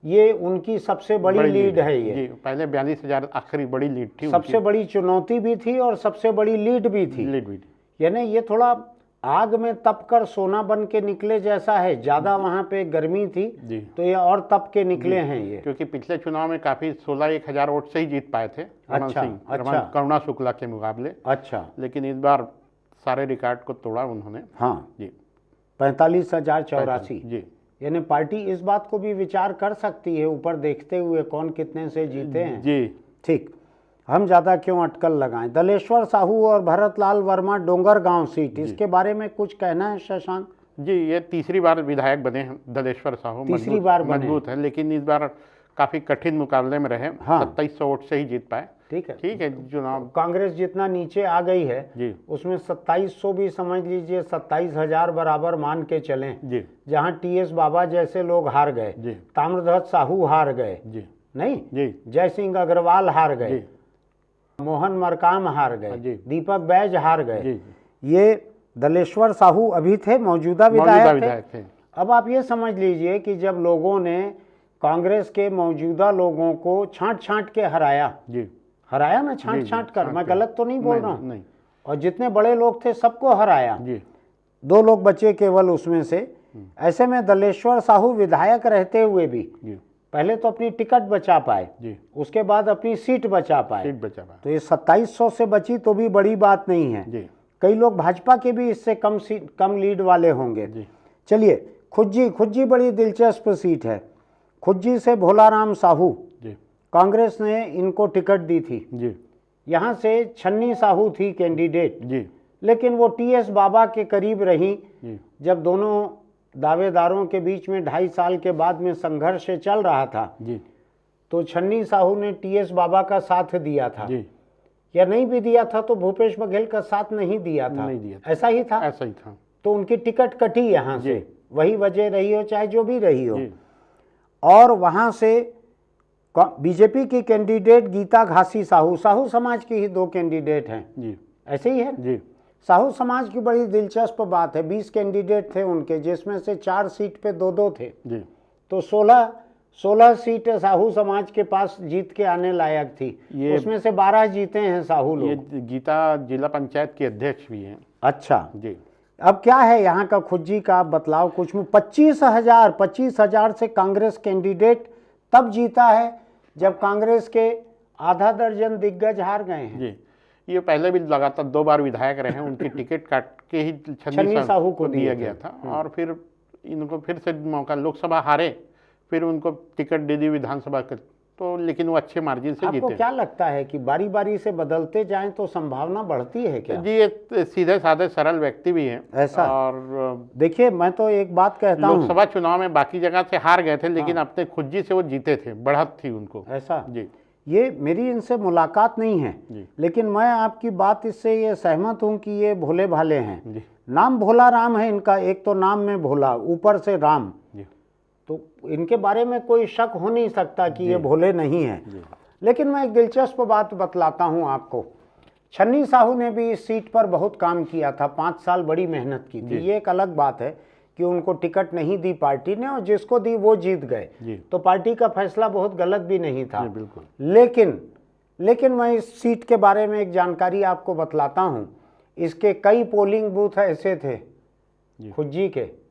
ये उनकी सबसे बड़ी लीड है ये जी। पहले 42,000 आखिरी बड़ी लीड थी, सबसे बड़ी चुनौती भी थी और सबसे बड़ी लीड भी थी। यानी ये थोड़ा आग में तप कर सोना बन के निकले जैसा है। ज्यादा वहाँ पे गर्मी थी तो ये और तप के निकले हैं ये, क्योंकि पिछले चुनाव में काफी 16,000 वोट से ही जीत पाए थे रमन सिंह, करुणा शुक्ला के मुकाबले। अच्छा, लेकिन इस बार सारे रिकॉर्ड को तोड़ा उन्होंने। हाँ जी, 45,084 जी। यानी पार्टी इस बात को भी विचार कर सकती है ऊपर देखते हुए कौन कितने से जीते हैं जी। ठीक, हम ज़्यादा क्यों अटकल लगाएं। दलेश्वर साहू और भरतलाल वर्मा डोंगरगांव सीट, इसके बारे में कुछ कहना है शशांक जी? ये तीसरी बार विधायक बने हैं दलेश्वर साहू, तीसरी बार मजबूत है, लेकिन इस बार काफी कठिन मुकाबले में रहे। 2700 वोट से ही जीत पाए। ठीक है चुनाव कांग्रेस जितना नीचे आ गई है जी, उसमें 2700 भी समझ लीजिए 27,000 बराबर मान के चलें जी। जहाँ TS बाबा जैसे लोग हार गए, ताम्रध्वज साहू हार गए जी, नहीं जी, जय सिंह अग्रवाल हार गए, मोहन मरकाम हार गए, दीपक बैज हार गए, ये दलेश्वर साहू अभी थे मौजूदा विधायक थे। अब आप ये समझ लीजिए कि जब लोगों ने कांग्रेस के मौजूदा लोगों को छांट छांट के हराया जी, हराया ना, छांट छांट कर, मैं गलत तो नहीं बोल रहा हूँ। नहीं, और जितने बड़े लोग थे सबको हराया जी, 2 लोग बचे केवल उसमें से। ऐसे में दलेश्वर साहू विधायक रहते हुए भी जी, पहले तो अपनी टिकट बचा पाए, जी, उसके बाद अपनी सीट बचा पाए। सीट बचा पाया। तो ये 2700 से बची तो भी बड़ी बात नहीं है। जी, कई लोग भाजपा के भी इससे कम लीड वाले होंगे। जी, चलिए, खुज्जी बड़ी दिलचस्प सीट है। खुज्जी से भोलाराम साहू, जी, कांग्रेस ने इनको टिकट दी थी। जी, यहाँ से छन्नी साहू थी कैंडिडेट, जी, लेकिन वो टीएस बाबा के करीब रही। जी, जब दोनों दावेदारों के बीच में 2.5 साल के बाद में संघर्ष चल रहा था, जी, तो छन्नी साहू ने टीएस बाबा का साथ दिया था, जी, या नहीं भी दिया था तो भूपेश बघेल का साथ नहीं दिया था, नहीं दिया था। ऐसा ही था। ऐसा ही था। तो उनकी टिकट कटी यहाँ से, वही वजह रही हो चाहे जो भी रही हो। जी, और वहाँ से बीजेपी की कैंडिडेट गीता घासी साहू, साहू समाज की ही 2 कैंडिडेट हैं, जी, ऐसे ही है। जी, साहू समाज की बड़ी दिलचस्प बात है, 20 कैंडिडेट थे उनके, जिसमें से 4 सीट पे 2-2 थे। जी, तो 16 सीट साहू समाज के पास जीत के आने लायक थी। उसमें से 12 जीते हैं साहू ये लोग। गीता जिला पंचायत की अध्यक्ष भी हैं। अच्छा, जी, अब क्या है यहाँ का खुज्जी का बतलाव कुछ में 25,000 से कांग्रेस कैंडिडेट तब जीता है जब कांग्रेस के आधा दर्जन दिग्गज हार गए हैं। जी, ये पहले भी लगातार 2 बार विधायक रहे हैं, उनकी टिकट काट के ही छन्नी साहू को दिया गया था। और फिर इनको फिर से मौका, लोकसभा हारे, फिर उनको टिकट दे दी विधानसभा के, तो लेकिन वो अच्छे मार्जिन से जीते। आपको क्या लगता है कि बारी बारी से बदलते जाएं तो संभावना बढ़ती है क्या? जी, ये सीधे साधे सरल व्यक्ति भी हैं। ऐसा? और देखिए, मैं तो एक बात कहता हूँ, लोकसभा चुनाव में बाकी जगह से हार गए थे, लेकिन अपने खुज्जी से वो जीते थे, बढ़त थी उनको। ऐसा? जी, ये मेरी इनसे मुलाकात नहीं है, लेकिन मैं आपकी बात इससे ये सहमत हूँ कि ये भोले भाले हैं। जी, नाम भोला राम है इनका, एक तो नाम में भोला, ऊपर से राम, जी, तो इनके बारे में कोई शक हो नहीं सकता कि ये भोले नहीं है। लेकिन मैं एक दिलचस्प बात बतलाता हूँ आपको। छन्नी साहू ने भी इस सीट पर बहुत काम किया था, 5 साल बड़ी मेहनत की थी। ये एक अलग बात है कि उनको टिकट नहीं दी पार्टी ने, और जिसको दी वो जीत गए, तो पार्टी का फैसला बहुत गलत भी नहीं था। बिल्कुल। लेकिन मैं इस सीट के बारे में एक जानकारी आपको बतलाता हूँ। इसके कई पोलिंग बूथ ऐसे थे खुज्जी के,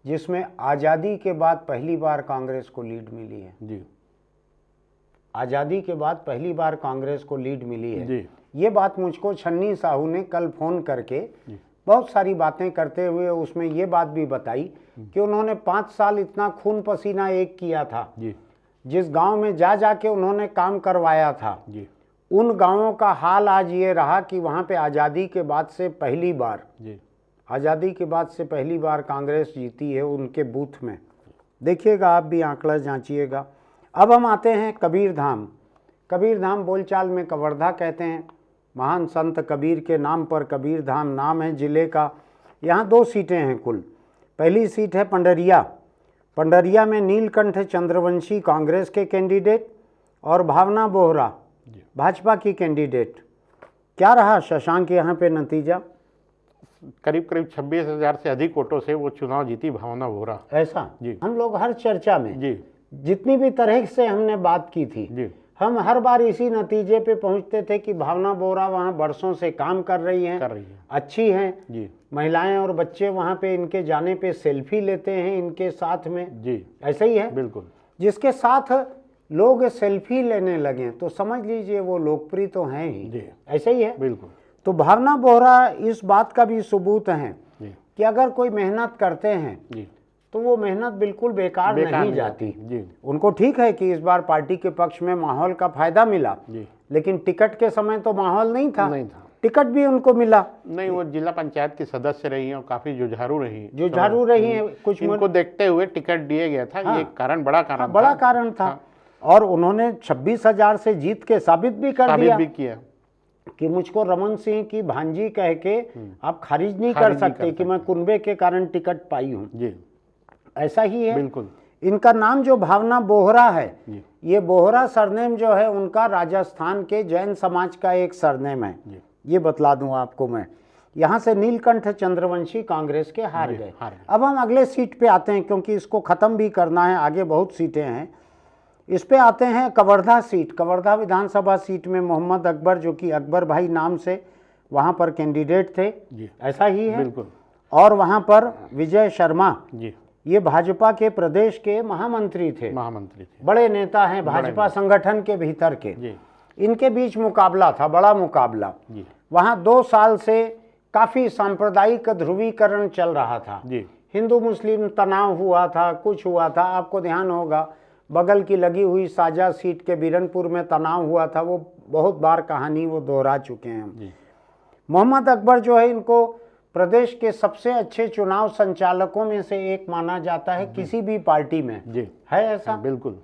जिसमें आज़ादी के बाद पहली बार कांग्रेस को लीड मिली है। जी, आज़ादी के बाद पहली बार कांग्रेस को लीड मिली है। जी, ये बात मुझको छन्नी साहू ने कल फ़ोन करके बहुत सारी बातें करते हुए उसमें ये बात भी बताई कि उन्होंने 5 साल इतना खून पसीना एक किया था। जी, जिस गांव में जा के उन्होंने काम करवाया था, जी, उन गांवों का हाल आज ये रहा कि वहाँ पे आज़ादी के बाद से पहली बार कांग्रेस जीती है उनके बूथ में। देखिएगा, आप भी आंकड़ा जांचिएगा। अब हम आते हैं कबीरधाम। कबीरधाम बोलचाल में कवर्धा कहते हैं। महान संत कबीर के नाम पर कबीरधाम नाम है जिले का। यहाँ 2 सीटें हैं कुल। पहली सीट है पंडरिया। पंडरिया में नीलकंठ चंद्रवंशी कांग्रेस के कैंडिडेट और भावना बोहरा भाजपा की कैंडिडेट। क्या रहा शशांक यहाँ पे नतीजा? करीब 26,000 से अधिक वोटों से वो चुनाव जीती भावना बोहरा। ऐसा? जी, हम लोग हर चर्चा में जी, जितनी भी तरह से हमने बात की थी, जी, हम हर बार इसी नतीजे पे पहुंचते थे कि भावना बोहरा वहाँ बरसों से काम कर रही हैं, अच्छी हैं। जी, महिलाएं और बच्चे वहाँ पे इनके जाने पे सेल्फी लेते हैं इनके साथ में। जी, ऐसा ही है। बिल्कुल। जिसके साथ लोग सेल्फी लेने लगे तो समझ लीजिए वो लोकप्रिय तो हैं ही। ऐसा ही है, बिल्कुल। तो भावना बोहरा इस बात का भी सबूत है जी, कि अगर कोई मेहनत करते हैं जी, तो वो मेहनत बिल्कुल बेकार नहीं जाती। जी, उनको ठीक है कि इस बार पार्टी के पक्ष में माहौल का फायदा मिला, जी, लेकिन टिकट के समय तो माहौल नहीं था। नहीं था। टिकट भी उनको मिला नहीं, वो जिला पंचायत की सदस्य रही हैं और काफी जुझारू रही हैं। कुछ इनको देखते हुए टिकट दिया गया था। ये कारण बड़ा कारण था। और उन्होंने 26,000 से जीत के साबित भी किया कि मुझको रमन सिंह की भांजी कह के आप खारिज नहीं कर सकते कि मैं कुनबे के कारण टिकट पाई हूँ। जी, ऐसा ही है। बिल्कुल। इनका नाम जो भावना बोहरा है, ये बोहरा सरनेम जो है उनका राजस्थान के जैन समाज का एक सरनेम है। ये बतला दूं आपको मैं। यहाँ से नीलकंठ चंद्रवंशी कांग्रेस के हार गए। अब हम अगले सीट पे आते हैं क्योंकि इसको ख़त्म भी करना है, आगे बहुत सीटें हैं। इस पे आते हैं कवर्धा सीट। कवर्धा विधानसभा सीट में मोहम्मद अकबर, जो कि अकबर भाई नाम से वहाँ पर कैंडिडेट थे, ऐसा ही है बिल्कुल। और वहाँ पर विजय शर्मा जी, ये भाजपा के प्रदेश के महामंत्री थे, बड़े नेता हैं भाजपा संगठन के भीतर के। इनके बीच मुकाबला था, बड़ा मुकाबला। वहाँ 2 साल से काफ़ी सांप्रदायिक ध्रुवीकरण चल रहा था, हिंदू मुस्लिम तनाव हुआ था, कुछ हुआ था। आपको ध्यान होगा बगल की लगी हुई साजा सीट के बीरनपुर में तनाव हुआ था, वो बहुत बार कहानी वो दोहरा चुके हैं हम। मोहम्मद अकबर जो है, इनको प्रदेश के सबसे अच्छे चुनाव संचालकों में से एक माना जाता है किसी भी पार्टी में, है ऐसा? बिल्कुल।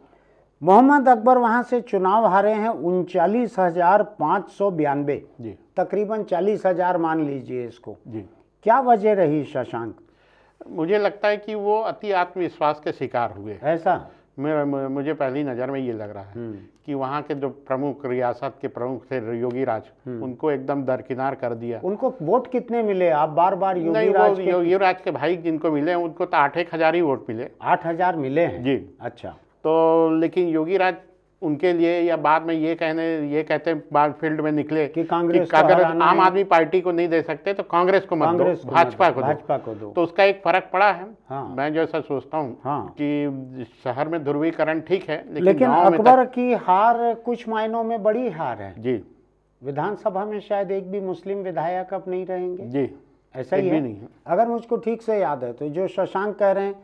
मोहम्मद अकबर वहां से चुनाव हारे हैं 39,592, तकरीबन 40,000 मान लीजिए इसको। क्या वजह रही शशांक? मुझे लगता है कि वो अति आत्मविश्वास के शिकार हुए, ऐसा मुझे पहली नज़र में ये लग रहा है कि वहाँ के जो प्रमुख, रियासत के प्रमुख थे योगी राज, उनको एकदम दरकिनार कर दिया। उनको वोट कितने मिले? आप बार बार योगी राज के भाई जिनको मिले उनको तो 8,000 ही वोट मिले। 8,000 मिले हैं जी। अच्छा। तो लेकिन योगी राज उनके लिए, या बाद में ये कहते बाद फील्ड में निकले कि कांग्रेस अगर आम आदमी पार्टी को नहीं दे सकते तो कांग्रेस को मत दो, भाजपा को दो। तो उसका एक फर्क पड़ा है। मैं जो ऐसा सोचता हूँ कि शहर में ध्रुवीकरण ठीक है, लेकिन अकबर की हार कुछ मायनों में बड़ी हार है जी। विधानसभा में शायद एक भी मुस्लिम विधायक अब नहीं रहेंगे जी, ऐसा ही है। अगर मुझको ठीक से याद है तो जो शशांक कह रहे हैं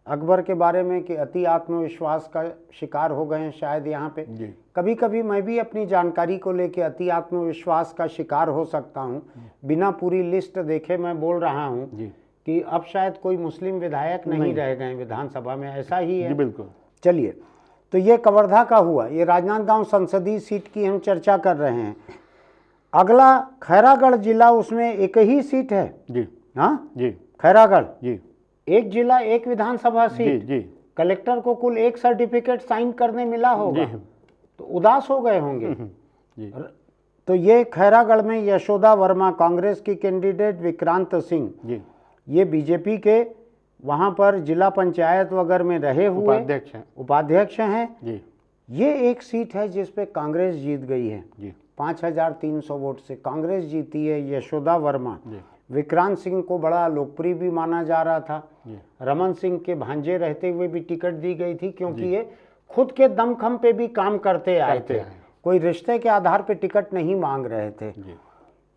अकबर के बारे में कि अति आत्मविश्वास का शिकार हो गए हैं शायद यहाँ पे, कभी कभी मैं भी अपनी जानकारी को लेके अति आत्मविश्वास का शिकार हो सकता हूँ। बिना पूरी लिस्ट देखे मैं बोल रहा हूँ कि अब शायद कोई मुस्लिम विधायक नहीं रह गए विधानसभा में, ऐसा ही है। बिल्कुल। चलिए, तो ये कवर्धा का हुआ। ये राजनांदगांव संसदीय सीट की हम चर्चा कर रहे हैं। अगला खैरागढ़ जिला, उसमें एक ही सीट है जी। हाँ जी, खैरागढ़ जी, एक जिला एक विधानसभा सीट। जी। कलेक्टर को कुल एक सर्टिफिकेट साइन करने मिला होगा, तो उदास हो गए होंगे जी। तो ये खैरागढ़ में यशोदा वर्मा, कांग्रेस की कैंडिडेट विक्रांत सिंह जी, ये बीजेपी के वहां पर जिला पंचायत वगैरह में रहे हुए उपाध्यक्ष हैं जी। ये एक सीट है जिस पे कांग्रेस जीत गई है जी। 5,300 वोट से कांग्रेस जीती है। यशोदा वर्मा, विक्रांत सिंह को बड़ा लोकप्रिय भी माना जा रहा था, रमन सिंह के भांजे रहते हुए भी टिकट दी गई थी, क्योंकि ये खुद के दमखम पे भी काम करते आए थे, कोई रिश्ते के आधार पे टिकट नहीं मांग रहे थे।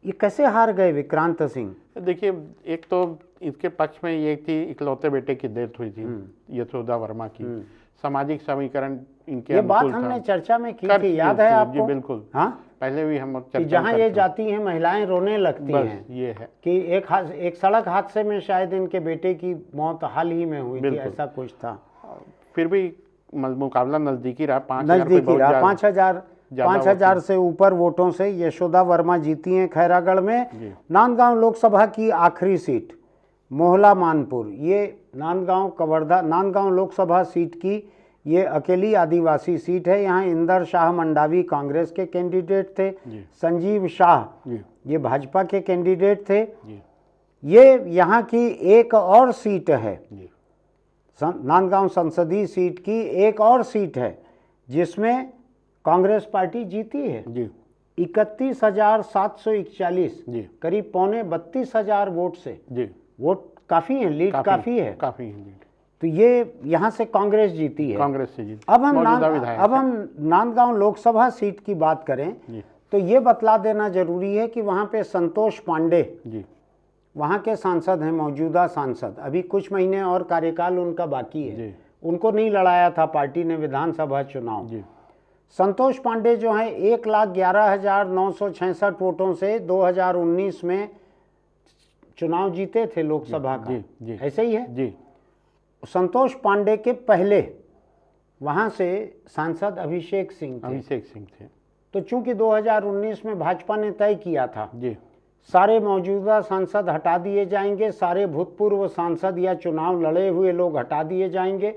ये कैसे हार गए विक्रांत सिंह? देखिए, एक तो इसके पक्ष में ये थी, इकलौते बेटे की डेथ हुई थी यशोदा वर्मा की, सामाजिक समीकरण इनके ये बात हमने चर्चा में की थी, याद है आपको? जी बिल्कुल। हाँ, पहले भी हम कि जहाँ ये जाती हैं महिलाएं रोने लगती हैं, ये है कि एक सड़क हादसे में शायद इनके बेटे की मौत हाल ही में हुई थी, ऐसा कुछ था। फिर भी मुकाबला नजदीकी रहा, 5,000 से ऊपर वोटों से यशोदा वर्मा जीती हैं खैरागढ़ में। नांदगांव लोकसभा की आखिरी सीट मोहला मानपुर, ये नांदगांव लोकसभा सीट की ये अकेली आदिवासी सीट है। यहाँ इंदर शाह मंडावी कांग्रेस के कैंडिडेट थे, संजीव शाह ये भाजपा के कैंडिडेट थे। ये यहाँ की एक और सीट है, नांदगांव संसदीय सीट की एक और सीट है जिसमें कांग्रेस पार्टी जीती है 31,741, करीब 32,000 वोट से। वोट काफी है, लीड काफी है। तो ये यहाँ से कांग्रेस जीती है, कांग्रेस से जीती। अब हम नांदगांव लोकसभा सीट की बात करें तो ये बतला देना जरूरी है कि वहाँ पे संतोष पांडे वहाँ के सांसद हैं, मौजूदा सांसद, अभी कुछ महीने और कार्यकाल उनका बाकी है। उनको नहीं लड़ाया था पार्टी ने विधानसभा चुनाव। संतोष पांडे जो हैं 1,11,966 वोटों से 2019 में चुनाव जीते थे लोकसभा का, ऐसे ही है। संतोष पांडे के पहले वहां से सांसद अभिषेक सिंह थे। तो चूंकि 2019 में भाजपा ने तय किया था सारे मौजूदा सांसद हटा दिए जाएंगे, सारे भूतपूर्व सांसद या चुनाव लड़े हुए लोग हटा दिए जाएंगे,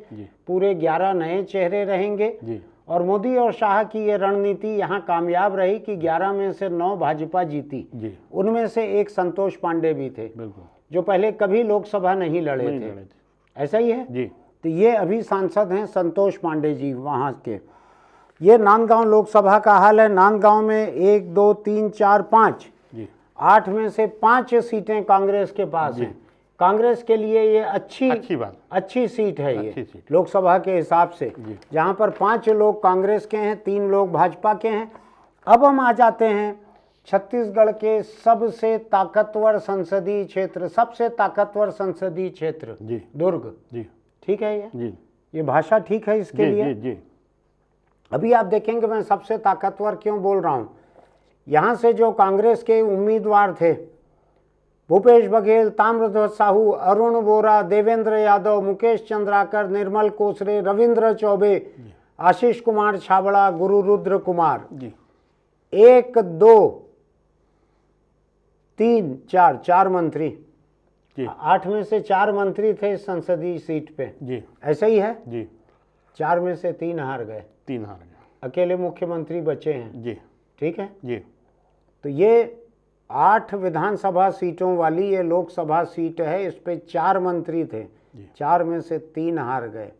पूरे 11 नए चेहरे रहेंगे। और मोदी और शाह की ये रणनीति यहाँ कामयाब रही कि 11 में से 9 भाजपा जीती। उनमें से एक संतोष पांडे भी थे जो पहले कभी लोकसभा नहीं लड़े थे, ऐसा ही है जी। तो ये अभी सांसद हैं संतोष पांडे जी वहाँ के। ये नांदगांव लोकसभा का हाल है। नांदगांव में 1 2 3 4 5 जी 8 में से 5 सीटें कांग्रेस के पास हैं। कांग्रेस के लिए ये अच्छी सीट है, ये लोकसभा के हिसाब से, जहां पर 5 लोग कांग्रेस के हैं, 3 लोग भाजपा के हैं। अब हम आ जाते हैं छत्तीसगढ़ के सबसे ताकतवर संसदीय क्षेत्र, सबसे ताकतवर संसदीय क्षेत्र दुर्ग। ठीक है ये भाषा ठीक है इसके लिए। अभी आप देखेंगे मैं सबसे ताकतवर क्यों बोल रहा हूं। यहां से जो कांग्रेस के उम्मीदवार थे, भूपेश बघेल, ताम्रध्वज साहू, अरुण वोरा, देवेंद्र यादव, मुकेश चंद्राकर, निर्मल कोसरे, रविंद्र चौबे, आशीष कुमार छाबड़ा, गुरु रुद्र कुमार, 1 2 3 4 मंत्री, 8 में से 4 मंत्री थे इस संसदीय सीट पे, ऐसा ही है जी। 4 में से 3 हार गए, अकेले मुख्यमंत्री बचे हैं जी। ठीक है जी। तो ये 8 विधानसभा सीटों वाली ये लोकसभा सीट है, इस पे 4 मंत्री थे, 4 में से 3 हार गए।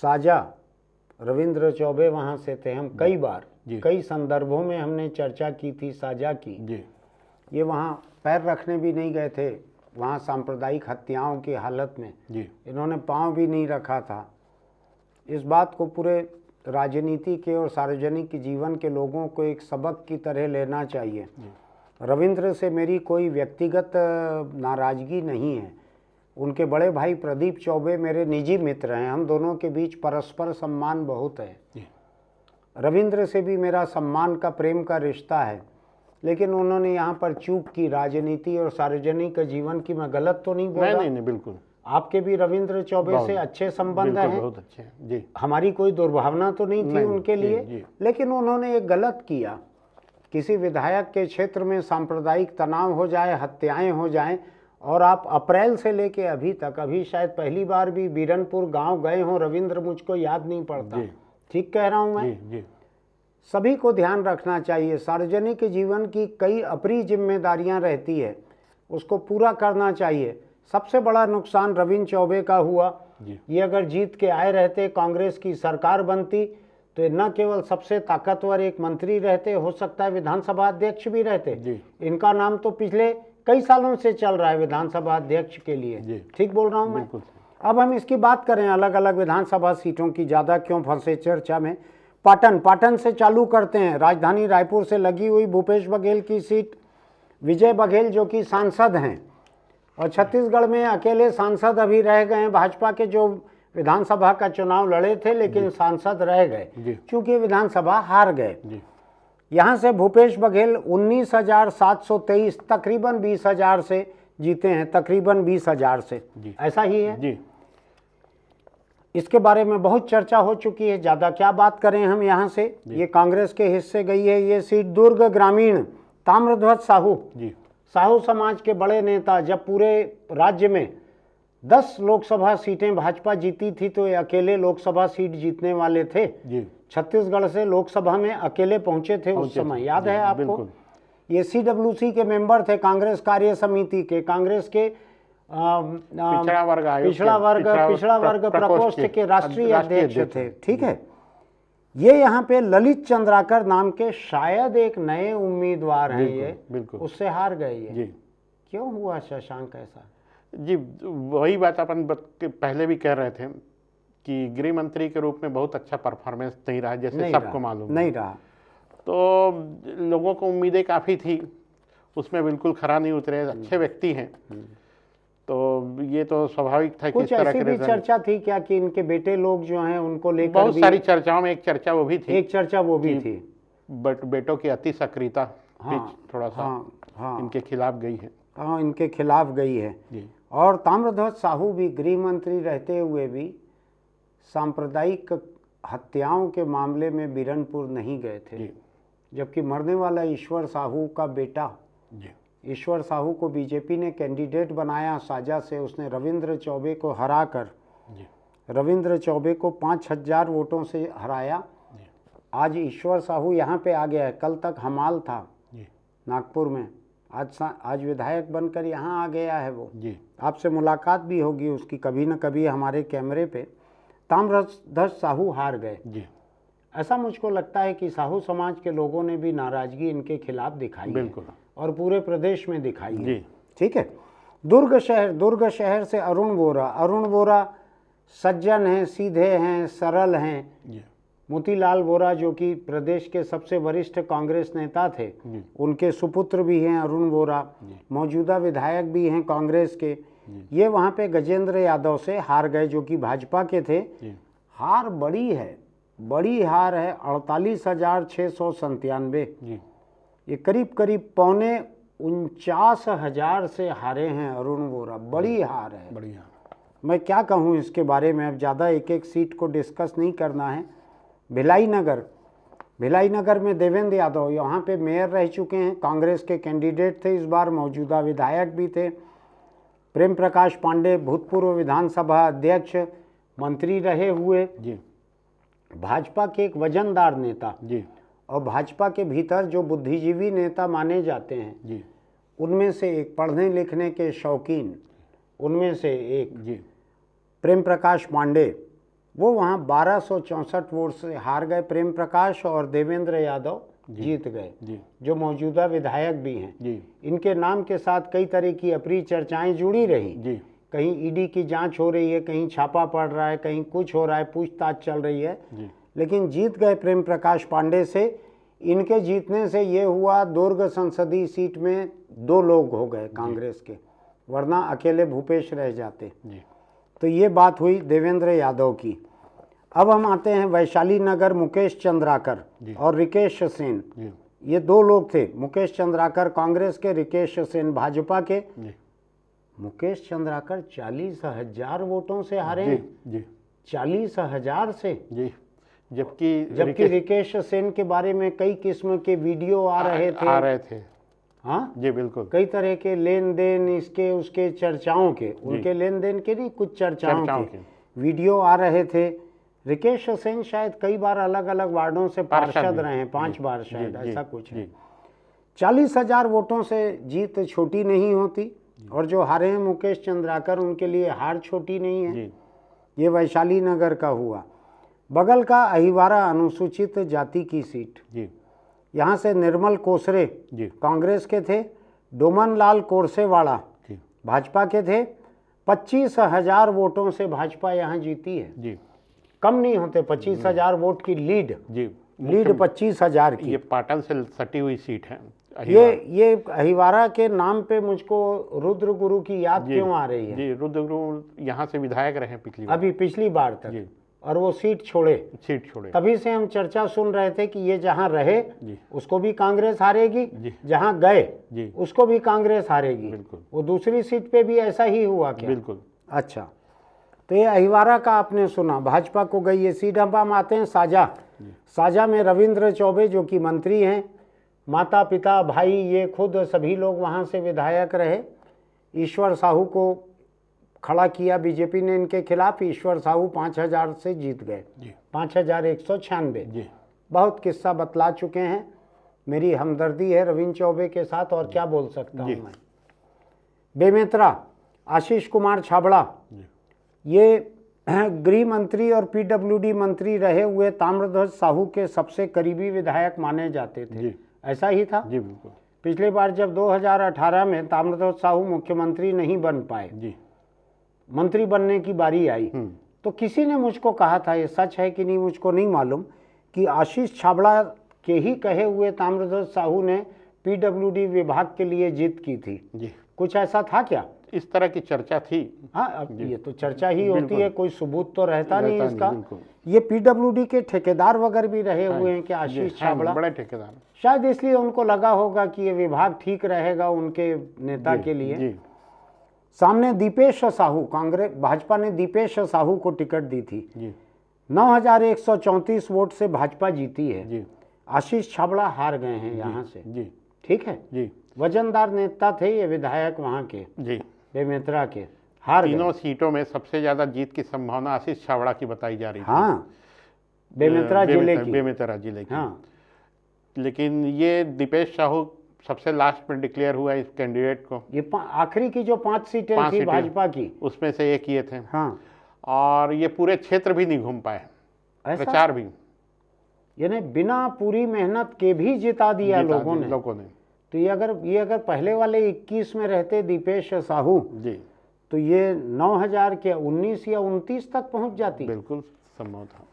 साझा रविंद्र चौबे वहां से थे। हम कई बार कई संदर्भों में हमने चर्चा की थी साझा की। ये वहां पैर रखने भी नहीं गए थे, वहां सांप्रदायिक हत्याओं की हालत में इन्होंने पांव भी नहीं रखा था। इस बात को पूरे राजनीति के और सार्वजनिक जीवन के लोगों को एक सबक की तरह लेना चाहिए। रविंद्र से मेरी कोई व्यक्तिगत नाराजगी नहीं है। उनके बड़े भाई प्रदीप चौबे मेरे निजी मित्र हैं, हम दोनों के बीच परस्पर सम्मान बहुत है। रविंद्र से भी मेरा सम्मान का, प्रेम का रिश्ता है, लेकिन उन्होंने यहाँ पर चूक की राजनीति और सार्वजनिक जीवन की। मैं गलत तो नहीं बोल रहा? नहीं, बिल्कुल। आपके भी रविंद्र चौबे से अच्छे संबंध हैं, बहुत अच्छे हैं जी। हमारी कोई दुर्भावना तो नहीं थी उनके लिए, लेकिन उन्होंने एक गलत किया। किसी विधायक के क्षेत्र में सांप्रदायिक तनाव हो जाए, हत्याएं हो जाएं, और आप अप्रैल से लेके अभी तक, अभी शायद पहली बार भी बीरनपुर गांव गए हों रविंद्र, मुझको याद नहीं पड़ता। ठीक कह रहा हूं मैं? सभी को ध्यान रखना चाहिए, सार्वजनिक जीवन की कई अपनी जिम्मेदारियां रहती है, उसको पूरा करना चाहिए। सबसे बड़ा नुकसान रविंद्र चौबे का हुआ। ये अगर जीत के आए रहते, कांग्रेस की सरकार बनती, तो न केवल सबसे ताकतवर एक मंत्री रहते, हो सकता है विधानसभा अध्यक्ष भी रहते। इनका नाम तो पिछले कई सालों से चल रहा है विधानसभा अध्यक्ष के लिए। ठीक बोल रहा हूं मैं? अब हम इसकी बात करें अलग अलग विधानसभा सीटों की, ज्यादा क्यों फंसे चर्चा में। पाटन से चालू करते हैं। राजधानी रायपुर से लगी हुई भूपेश बघेल की सीट, विजय बघेल जो कि सांसद हैं, और छत्तीसगढ़ में अकेले सांसद अभी रह गए हैं। भाजपा के जो विधानसभा का चुनाव लड़े थे, लेकिन सांसद रह गए क्योंकि विधानसभा हार गए। यहां से भूपेश बघेल 19,723, तकरीबन 20,000 से जीते हैं, तकरीबन 20,000 से, ऐसा ही है। इसके बारे में बहुत चर्चा हो चुकी है, ज्यादा क्या बात करें हम। यहाँ से ये कांग्रेस के हिस्से गई है ये सीट। दुर्ग ग्रामीण, ताम्रध्वज साहू, साहू समाज के बड़े नेता। जब पूरे राज्य में 10 लोकसभा सीटें भाजपा जीती थी, तो ये अकेले लोकसभा सीट जीतने वाले थे। छत्तीसगढ़ से लोकसभा में अकेले पहुंचे थे उस समय, याद है आपको? ये CWC के मेंबर थे, कांग्रेस कार्य समिति के, कांग्रेस के पिछड़ा वर्ग प्रकोष्ठ के राष्ट्रीय अध्यक्ष थे। ठीक है। ये यहाँ पे ललित चंद्राकर नाम के शायद एक नए उम्मीदवार हैं, ये उससे हार गए। ये क्यों हुआ शशांक ऐसा? जी वही बात अपन पहले भी कह रहे थे कि गृह मंत्री के रूप में बहुत अच्छा परफॉर्मेंस नहीं रहा, जैसे सबको मालूम नहीं रहा। तो लोगों को उम्मीदें काफ़ी थी, उसमें बिल्कुल खरा नहीं उतरे। अच्छे व्यक्ति हैं, तो ये तो स्वाभाविक था कि कुछ ऐसी भी चर्चा थी क्या कि इनके बेटे लोग जो हैं उनको लेकर बहुत सारी चर्चाओं में एक चर्चा वो भी थी। बट बेटों की अति सक्रियता थोड़ा सा इनके खिलाफ गई है। हाँ, इनके खिलाफ गई है। और ताम्रध्वज साहू भी गृह मंत्री रहते हुए भी सांप्रदायिक हत्याओं के मामले में बीरनपुर नहीं गए थे, जबकि मरने वाला ईश्वर साहू का बेटा, ईश्वर साहू को बीजेपी ने कैंडिडेट बनाया साझा से। उसने रविंद्र चौबे को हराकर, रविंद्र चौबे को 5,000 वोटों से हराया। आज ईश्वर साहू यहाँ पे आ गया है, कल तक हमाल था नागपुर में, आज विधायक बनकर यहाँ आ गया है वो। आपसे मुलाकात भी होगी उसकी कभी न कभी हमारे कैमरे पे। ताम्रध्वज साहू हार गए। ऐसा मुझको लगता है कि साहू समाज के लोगों ने भी नाराजगी इनके खिलाफ दिखाई है बिल्कुल, और पूरे प्रदेश में दिखाई है। जी, ठीक है। दुर्ग शहर से अरुण वोरा सज्जन हैं, सीधे हैं, सरल हैं। जी, मोतीलाल वोरा जो कि प्रदेश के सबसे वरिष्ठ कांग्रेस नेता थे, जी, उनके सुपुत्र भी हैं अरुण वोरा, मौजूदा विधायक भी हैं कांग्रेस के। ये वहाँ पे गजेंद्र यादव से हार गए जो कि भाजपा के थे। जी, हार बड़ी हार है, 48,697। जी, ये करीब करीब 49,000 से हारे हैं अरुण वोरा। बड़ी हार है। बढ़िया। मैं क्या कहूँ इसके बारे में, अब ज़्यादा एक एक सीट को डिस्कस नहीं करना है। भिलाई नगर में देवेंद्र यादव यहाँ पे मेयर रह चुके हैं, कांग्रेस के कैंडिडेट थे इस बार, मौजूदा विधायक भी थे। प्रेम प्रकाश पांडे भूतपूर्व विधानसभा अध्यक्ष, मंत्री रहे हुए, जी, भाजपा के एक वजनदार नेता। जी, और भाजपा के भीतर जो बुद्धिजीवी नेता माने जाते हैं, जी, उनमें से एक, पढ़ने लिखने के शौकीन उनमें से एक, जी, प्रेम प्रकाश पांडे, वो वहाँ 1264 वोट से हार गए प्रेम प्रकाश, और देवेंद्र यादव जीत गए, जी, जो मौजूदा विधायक भी हैं। जी, इनके नाम के साथ कई तरह की अप्रिय चर्चाएं जुड़ी रही। जी, कहीं ईडी की जांच हो रही है, कहीं छापा पड़ रहा है, कहीं कुछ हो रहा है, पूछताछ चल रही है, जी, लेकिन जीत गए प्रेम प्रकाश पांडे से। इनके जीतने से ये हुआ, दुर्ग संसदीय सीट में 2 लोग हो गए कांग्रेस के, वरना अकेले भूपेश रह जाते। जी, तो ये बात हुई देवेंद्र यादव की। अब हम आते हैं वैशाली नगर, मुकेश चंद्राकर और रिकेश सेन। जी, ये 2 लोग थे, मुकेश चंद्राकर कांग्रेस के, रिकेश सेन भाजपा के। जी, मुकेश चंद्राकर 40,000 वोटों से हारे जी, हैं। जी, 40,000 से। जी, जबकि रिकेश सेन के बारे में कई किस्म के वीडियो आ रहे थे। हाँ जी, बिल्कुल, कई तरह के लेन देन, इसके उसके चर्चाओं के, उनके लेन देन के नहीं, कुछ चर्चाओं के वीडियो आ रहे थे। रिकेश सेन शायद कई बार अलग अलग वार्डों से पार्षद रहे हैं, 5 बार शायद, ऐसा कुछ है। 40,000 वोटों से जीत छोटी नहीं होती, और जो हारे हैं मुकेश चंद्राकर, उनके लिए हार छोटी नहीं है। ये वैशाली नगर का हुआ। बगल का अहिवारा अनुसूचित जाति की सीट, यहाँ से निर्मल कोसरे कांग्रेस के थे, डोमन लाल कोरसेवाड़ा भाजपा के थे। 25,000 वोटों से भाजपा यहाँ जीती है। कम नहीं होते 25,000 वोट की लीड 25,000 की। ये पाटन से सटी हुई सीट है। ये अहिवारा के नाम पे मुझको रुद्र गुरु की याद क्यों आ रही है? जी, रुद्र गुरु यहाँ से विधायक रहे पिछली बार तक, और वो सीट छोड़े। तभी से हम चर्चा सुन रहे थे कि ये जहाँ रहे उसको भी कांग्रेस हारेगी, जहाँ गए उसको भी कांग्रेस हारेगी। वो दूसरी सीट पे भी ऐसा ही हुआ क्या? बिल्कुल। अच्छा, तो ये अहिवारा का आपने सुना, भाजपा को गई ये सीट। अब हम आते हैं साजा में रविंद्र चौबे जो कि मंत्री हैं, माता पिता भाई ये खुद सभी लोग वहाँ से विधायक रहे। ईश्वर साहू को खड़ा किया बीजेपी ने इनके खिलाफ, ईश्वर साहू 5,000 से जीत गए, 5,196। बहुत किस्सा बतला चुके हैं, मेरी हमदर्दी है रविंद्र चौबे के साथ, और क्या बोल सकता हूँ मैं। बेमेतरा आशीष कुमार छाबड़ा, ये गृह मंत्री और पीडब्ल्यूडी मंत्री रहे हुए ताम्रध्वज साहू के सबसे करीबी विधायक माने जाते थे। ऐसा ही था। बिल्कुल। पिछली बार जब 2018 में ताम्रध्वज साहू मुख्यमंत्री नहीं बन पाए, मंत्री बनने की बारी आई, तो किसी ने मुझको कहा था, ये सच है कि नहीं मुझको नहीं मालूम, कि आशीष छाबड़ा के ही कहे हुए ताम्रध्वज साहू ने पीडब्ल्यूडी विभाग के लिए जीत की थी। कुछ ऐसा था क्या? इस तरह की चर्चा थी। हाँ, अब ये तो चर्चा ही होती है, कोई सबूत तो रहता नहीं इसका। ये पीडब्ल्यूडी के ठेकेदार वगैरह भी रहे हुए हैं कि आशीष छाबड़ा, बड़े ठेकेदार, शायद इसलिए उनको लगा होगा कि ये विभाग ठीक रहेगा उनके नेता के लिए। सामने दीपेश साहू, कांग्रेस भाजपा ने दीपेश साहू को टिकट दी थी। 9,134 वोट से भाजपा जीती है। आशीष छाबड़ा हार गए हैं यहाँ से। ठीक है, वजनदार नेता थे ये विधायक वहाँ के, बेमेतरा के, हार गए। तीनों सीटों में सबसे ज्यादा जीत की संभावना आशीष छाबड़ा की बताई जा रही थी। हाँ, बेमेतरा जिले की। हाँ, लेकिन ये दीपेश साहू सबसे लास्ट में डिक्लेयर हुआ इस कैंडिडेट को। ये आखिरी की जो 5 सीटें थी भाजपा की, उसमें से एक ये थे। हाँ, और ये पूरे क्षेत्र भी नहीं घूम पाए, प्रचार भी। यानी बिना पूरी मेहनत के भी जिता दिया लोगों ने। तो ये अगर पहले वाले 21 में रहते दीपेश साहू जी, तो ये 9000 के 19 या 29 तक पहुंच जाती। बिल्कुल संभव था।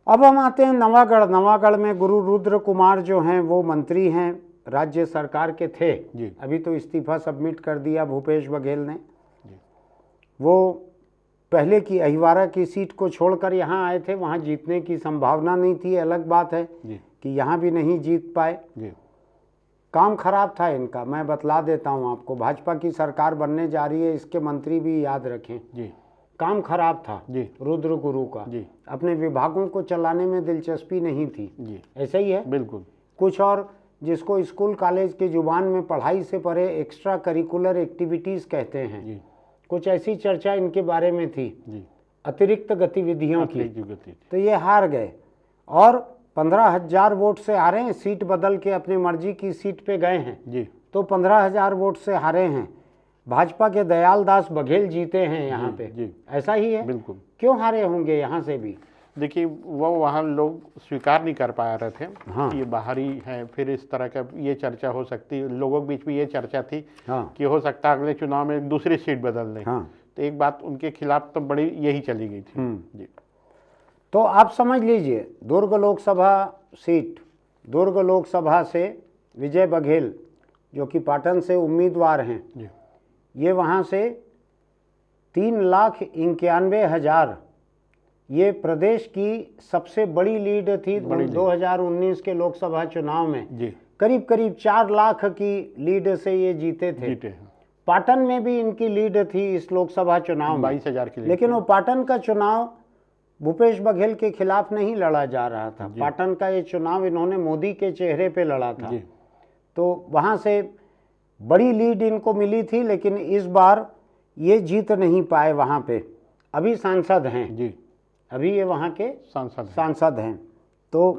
अब हम आते हैं नवागढ़। नवागढ़ में गुरु रुद्र कुमार जो हैं वो मंत्री हैं, राज्य सरकार के थे जी। अभी तो इस्तीफा सबमिट कर दिया भूपेश बघेल ने जी। वो पहले की अहिवारा की सीट को छोड़कर यहाँ आए थे, वहाँ जीतने की संभावना नहीं थी। अलग बात है जी। कि यहाँ भी नहीं जीत पाए। जी। काम खराब था इनका, मैं बतला देता हूँ आपको। भाजपा की सरकार बनने जा रही है, इसके मंत्री भी याद रखें। जी। काम खराब था जी। रुद्र गुरु का। जी। अपने विभागों को चलाने में दिलचस्पी नहीं थी। जी। ऐसा ही है बिल्कुल। कुछ और जिसको स्कूल कॉलेज की जुबान में पढ़ाई से परे एक्स्ट्रा करिकुलर एक्टिविटीज़ कहते हैं। जी। कुछ ऐसी चर्चा इनके बारे में थी जी। अतिरिक्त गतिविधियों की। गति। तो ये हार गए और 15,000 वोट से हारे हैं। सीट बदल के अपनी मर्जी की सीट पे गए हैं जी। तो 15,000 वोट से हारे हैं। भाजपा के दयाल दास बघेल जीते हैं यहाँ पे। जी। ऐसा ही है। बिल्कुल। क्यों हारे होंगे यहाँ से भी? देखिए वो वहाँ लोग स्वीकार नहीं कर पा रहे थे। हाँ। ये बाहरी है, फिर इस तरह का ये चर्चा हो सकती है, लोगों के बीच में ये चर्चा थी। हाँ। कि हो सकता है अगले चुनाव में दूसरी सीट बदल दें। हाँ। तो एक बात उनके खिलाफ तो बड़ी यही चली गई थी। जी। तो आप समझ लीजिए दुर्ग लोकसभा सीट, दुर्ग लोकसभा से विजय बघेल जो कि पाटन से उम्मीदवार हैं जी। ये वहाँ से 3,91,000 ये प्रदेश की सबसे बड़ी लीड थी 2019 के लोकसभा चुनाव में। जी। करीब करीब 4 लाख की लीड से ये जीते थे। पाटन में भी इनकी लीड थी इस लोकसभा चुनाव में 22,000 की। लेकिन वो पाटन का चुनाव भूपेश बघेल के खिलाफ नहीं लड़ा जा रहा था। पाटन का ये चुनाव इन्होंने मोदी के चेहरे पे लड़ा था। जी। तो वहाँ से बड़ी लीड इनको मिली थी, लेकिन इस बार ये जीत नहीं पाए वहाँ पे। अभी सांसद हैं जी। अभी ये वहाँ के सांसद हैं। तो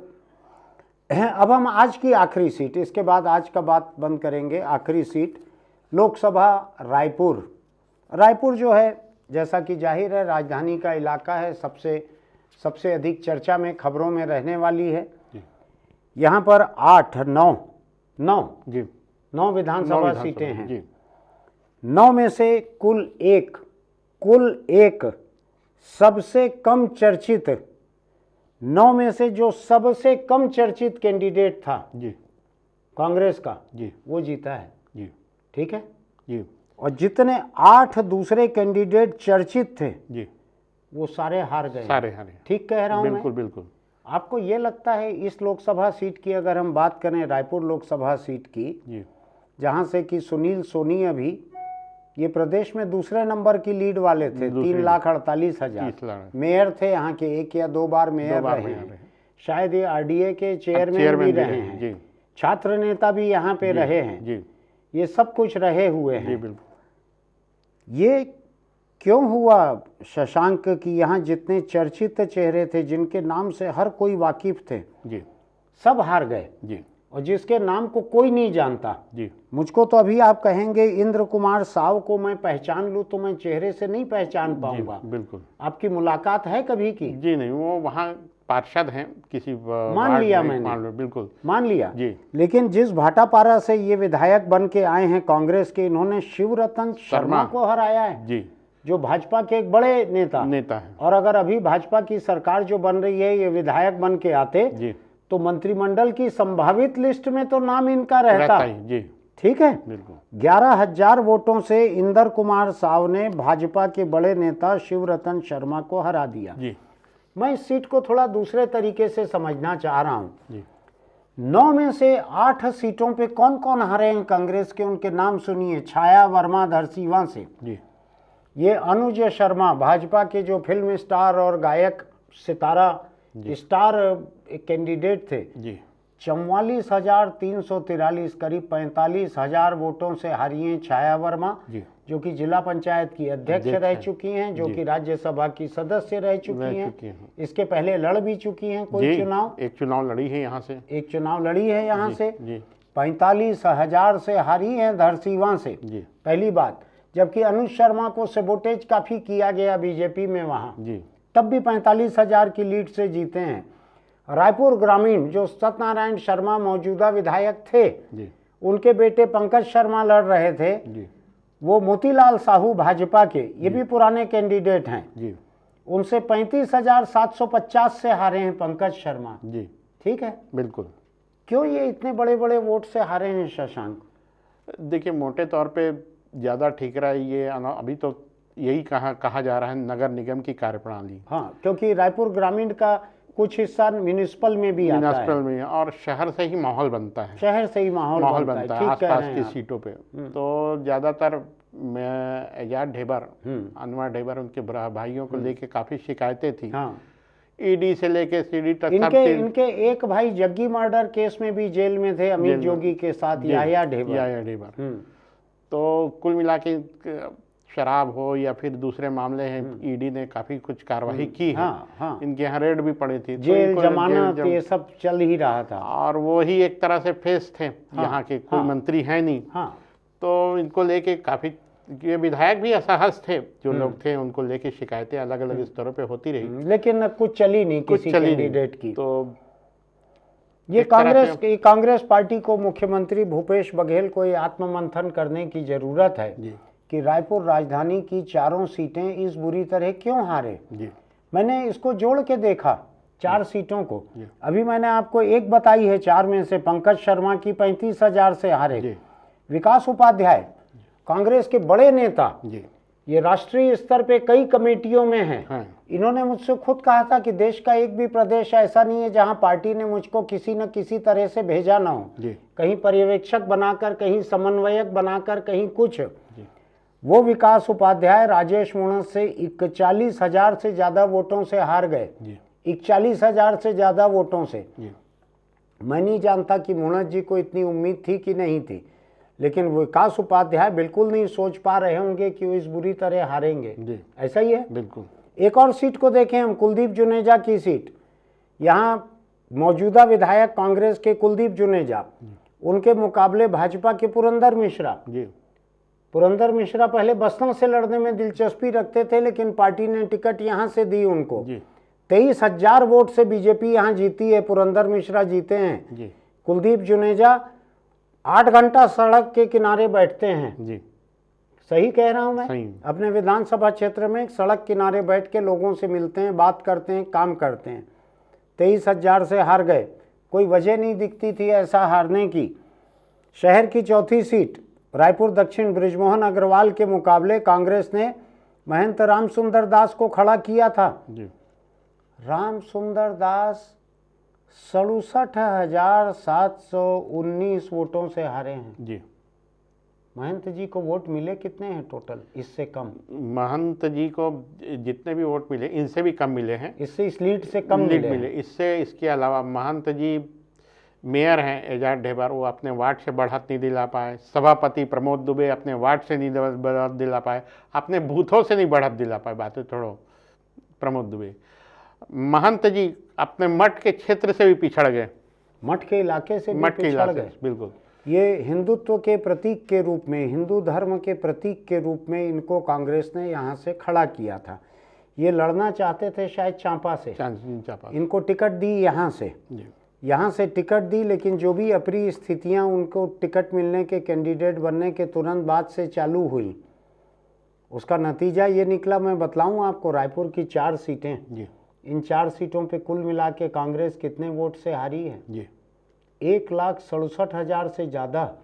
अब हम आज की आखिरी सीट, इसके बाद आज का बात बंद करेंगे। आखिरी सीट लोकसभा रायपुर। रायपुर जो है जैसा कि जाहिर है राजधानी का इलाका है, सबसे अधिक चर्चा में खबरों में रहने वाली है। यहाँ पर 9 विधानसभा सीटें हैं। 9 में से कुल एक सबसे कम चर्चित, 9 में से जो सबसे कम चर्चित कैंडिडेट था जी कांग्रेस का जी वो जीता है। जी। ठीक है जी। और जितने 8 दूसरे कैंडिडेट चर्चित थे जी वो सारे हार गए। सारे हारे। ठीक कह रहा हूं बिल्कुल मैं? बिल्कुल। आपको ये लगता है इस लोकसभा सीट की अगर हम बात करें, रायपुर लोकसभा सीट की, जी जहां से कि सुनील सोनी अभी ये प्रदेश में दूसरे नंबर की लीड वाले थे, 3,48,000 मेयर थे यहाँ के, 1 या 2 बार मेयर रहे हैं। शायद ये RDA के चेयरमैन भी रहे हैं, छात्र नेता भी यहाँ पे रहे हैं, ये सब कुछ रहे हुए हैं। ये क्यों हुआ शशांक कि यहाँ जितने चर्चित चेहरे थे जिनके नाम से हर कोई वाकिफ थे जी सब हार गए जी, और जिसके नाम को कोई नहीं जानता जी। मुझको तो अभी आप कहेंगे इंद्र कुमार साव को मैं पहचान लूँ तो मैं चेहरे से नहीं पहचान पाऊंगा। बिल्कुल। आपकी मुलाकात है कभी की? जी नहीं, वो वहाँ पार्षद हैं किसी मान लिया मैंने, बिल्कुल मान लिया जी। लेकिन जिस भाटापारा से ये विधायक बन के आए हैं कांग्रेस के, इन्होंने शिवरतन शर्मा को हराया है जी, जो भाजपा के एक बड़े नेता है। और अगर अभी भाजपा की सरकार जो बन रही है ये विधायक बन के आते जी तो मंत्रिमंडल की संभावित लिस्ट में तो नाम इनका रहता ही जी। ठीक है। बिल्कुल। 11,000 वोटों से इंदर कुमार साव ने भाजपा के बड़े नेता शिवरतन शर्मा को हरा दिया जी। मैं इस सीट को थोड़ा दूसरे तरीके से समझना चाह रहा हूं जी। 9 में से 8 सीटों पे कौन कौन हारे हैं कांग्रेस के, उनके नाम सुनिए। छाया वर्मा धरसीवां से जी, ये अनुज शर्मा भाजपा के जो फिल्म स्टार और गायक सितारा स्टार कैंडिडेट थे जी। 44,343 करीब 45,000 वोटों से हारी हैं छाया वर्मा जी, जो कि जिला पंचायत की अध्यक्ष रह चुकी हैं, जो कि राज्यसभा की सदस्य रह चुकी हैं। इसके पहले लड़ भी चुकी हैं कोई चुनाव, एक चुनाव लड़ी है यहाँ से, एक चुनाव लड़ी है यहाँ से। जी। 45,000 से हारी हैं धरसीवां से जी। पहली बात, जबकि अनुज शर्मा को सेबोटेज काफी किया गया बीजेपी में वहाँ, जी। तब भी 45,000 की लीड से जीते हैं। रायपुर ग्रामीण जो सत्यनारायण शर्मा मौजूदा विधायक थे जी, उनके बेटे पंकज शर्मा लड़ रहे थे जी, वो मोतीलाल साहू भाजपा के, ये भी पुराने कैंडिडेट हैं जी, उनसे 35,750 से हारे हैं पंकज शर्मा जी, ठीक है। बिल्कुल। क्यों ये इतने बड़े बड़े वोट से हारे हैं शशांक? देखिए मोटे तौर पे ज़्यादा ठीक रहा है ये अभी तो यही कहा जा रहा है नगर निगम की कार्यप्रणाली। हाँ, क्योंकि रायपुर ग्रामीण का कुछ हिस्सा म्यूनिसिपल में भी आता है, म्यूनिसिपल में, और शहर से ही माहौल बनता है, शहर से ही माहौल बनता है आसपास की सीटों पे। तो ज़्यादातर एजाज ढेबर, अनवर ढेबर, उनके भाइयों को लेके काफ़ी शिकायतें थी। हाँ, ईडी से लेके सीडी तक इनके एक भाई जग्गी मर्डर केस में भी जेल में थे अमित जोगी के साथ, याया ढेबर। तो कुल मिला के शराब हो या फिर दूसरे मामले हैं, ईडी ने काफी कुछ कार्रवाई की है। हाँ। इनके यहाँ रेड भी पड़ी थी, जेल जमानत ये सब चल ही रहा था, और वो ही एक तरह से फेस थे यहाँ के, कोई मंत्री है नहीं। तो इनको लेके काफी ये विधायक भी असहज थे, जो लोग थे उनको लेके शिकायतें अलग अलग स्तरों पे होती रही, लेकिन कुछ चली नहीं किसी कैंडिडेट की। तो ये कांग्रेस पार्टी को, मुख्यमंत्री भूपेश बघेल को ये आत्ममंथन करने की जरूरत है कि रायपुर राजधानी की चारों सीटें इस बुरी तरह क्यों हारे। मैंने इसको जोड़ के देखा 4 सीटों को, अभी मैंने आपको एक बताई है 4 में से, पंकज शर्मा की 35,000 से हारे। विकास उपाध्याय कांग्रेस के बड़े नेता, ये राष्ट्रीय स्तर पे कई कमेटियों में हैं। इन्होंने मुझसे खुद कहा था कि देश का एक भी प्रदेश ऐसा नहीं है जहां पार्टी ने मुझको किसी न किसी तरह से भेजा ना हो, कहीं पर्यवेक्षक बनाकर, कहीं समन्वयक बनाकर, कहीं कुछ। वो विकास उपाध्याय राजेश मूणत से 41,000 से ज्यादा वोटों से हार गए, 41,000 से ज्यादा वोटों से। मैं नहीं जानता कि मूणत जी को इतनी उम्मीद थी कि नहीं थी, लेकिन विकास उपाध्याय बिल्कुल नहीं सोच पा रहे होंगे कि वो इस बुरी तरह हारेंगे। ऐसा ही है। बिल्कुल। एक और सीट को देखें हम, कुलदीप जुनेजा की सीट। यहाँ मौजूदा विधायक कांग्रेस के कुलदीप जुनेजा, उनके मुकाबले भाजपा के पुरंदर मिश्रा। पुरंदर मिश्रा पहले बस्तर से लड़ने में दिलचस्पी रखते थे, लेकिन पार्टी ने टिकट यहाँ से दी उनको। 23,000 वोट से बीजेपी यहाँ जीती है, पुरंदर मिश्रा जीते हैं। कुलदीप जुनेजा 8 घंटा सड़क के किनारे बैठते हैं। सही कह रहा हूं मैं? अपने विधानसभा क्षेत्र में सड़क किनारे बैठ के लोगों से मिलते हैं, बात करते हैं, काम करते हैं। 23,000 से हार गए, कोई वजह नहीं दिखती थी ऐसा हारने की। शहर की चौथी सीट रायपुर दक्षिण, बृजमोहन अग्रवाल के मुकाबले कांग्रेस ने महंत राम सुंदर दास को खड़ा किया था। राम सुंदर दास 67,719 वोटों से हारे हैं। महंत जी को वोट मिले कितने हैं टोटल? इससे कम। महंत जी को जितने भी वोट मिले इनसे भी कम मिले हैं, इससे इस लीड से कम मिले। इससे इसके अलावा महंत जी मेयर हैं एजाज ढेबर, वो अपने वार्ड से बढ़त नहीं दिला पाए। सभापति प्रमोद दुबे अपने वार्ड से नहीं बढ़त दिला पाए, अपने बूथों से नहीं बढ़त दिला पाए। बातें छोड़ो प्रमोद दुबे। महंत जी अपने मठ के क्षेत्र से भी पिछड़ गए, मठ के इलाके से भी पिछड़ गए। बिल्कुल। ये हिंदुत्व के प्रतीक के रूप में, हिंदू धर्म के प्रतीक के रूप में इनको कांग्रेस ने यहाँ से खड़ा किया था। ये लड़ना चाहते थे शायद चांपा से, इनको टिकट दी यहाँ से टिकट दी, लेकिन जो भी अप्रिय स्थितियाँ उनको टिकट मिलने के, कैंडिडेट बनने के तुरंत बाद से चालू हुई, उसका नतीजा ये निकला। मैं बतलाऊँ आपको, रायपुर की 4 सीटें, इन 4 सीटों पे कुल मिला के कांग्रेस कितने वोट से हारी है? 1,67,000 से ज़्यादा।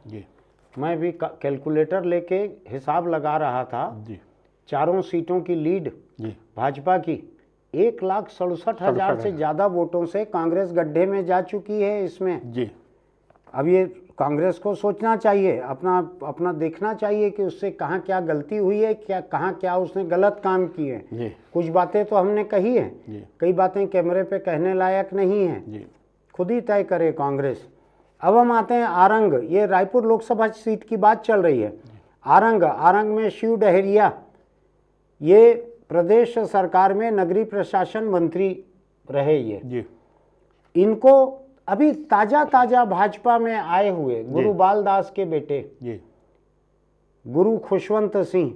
मैं भी कैलकुलेटर लेके हिसाब लगा रहा था। चारों सीटों की लीड भाजपा की 1,67,000 से ज़्यादा वोटों से कांग्रेस गड्ढे में जा चुकी है इसमें। अब ये कांग्रेस को सोचना चाहिए, अपना देखना चाहिए कि उससे कहाँ क्या गलती हुई है, कहाँ क्या उसने गलत काम किए हैं। कुछ बातें तो हमने कही हैं, कई बातें कैमरे पे कहने लायक नहीं हैं, खुद ही तय करे कांग्रेस। अब हम आते हैं आरंग। ये रायपुर लोकसभा सीट की बात चल रही है। आरंग में शिव डहरिया, ये प्रदेश सरकार में नगरीय प्रशासन मंत्री रहे। ये इनको अभी ताजा भाजपा में आए हुए गुरु बाल दास के बेटे गुरु खुशवंत सिंह,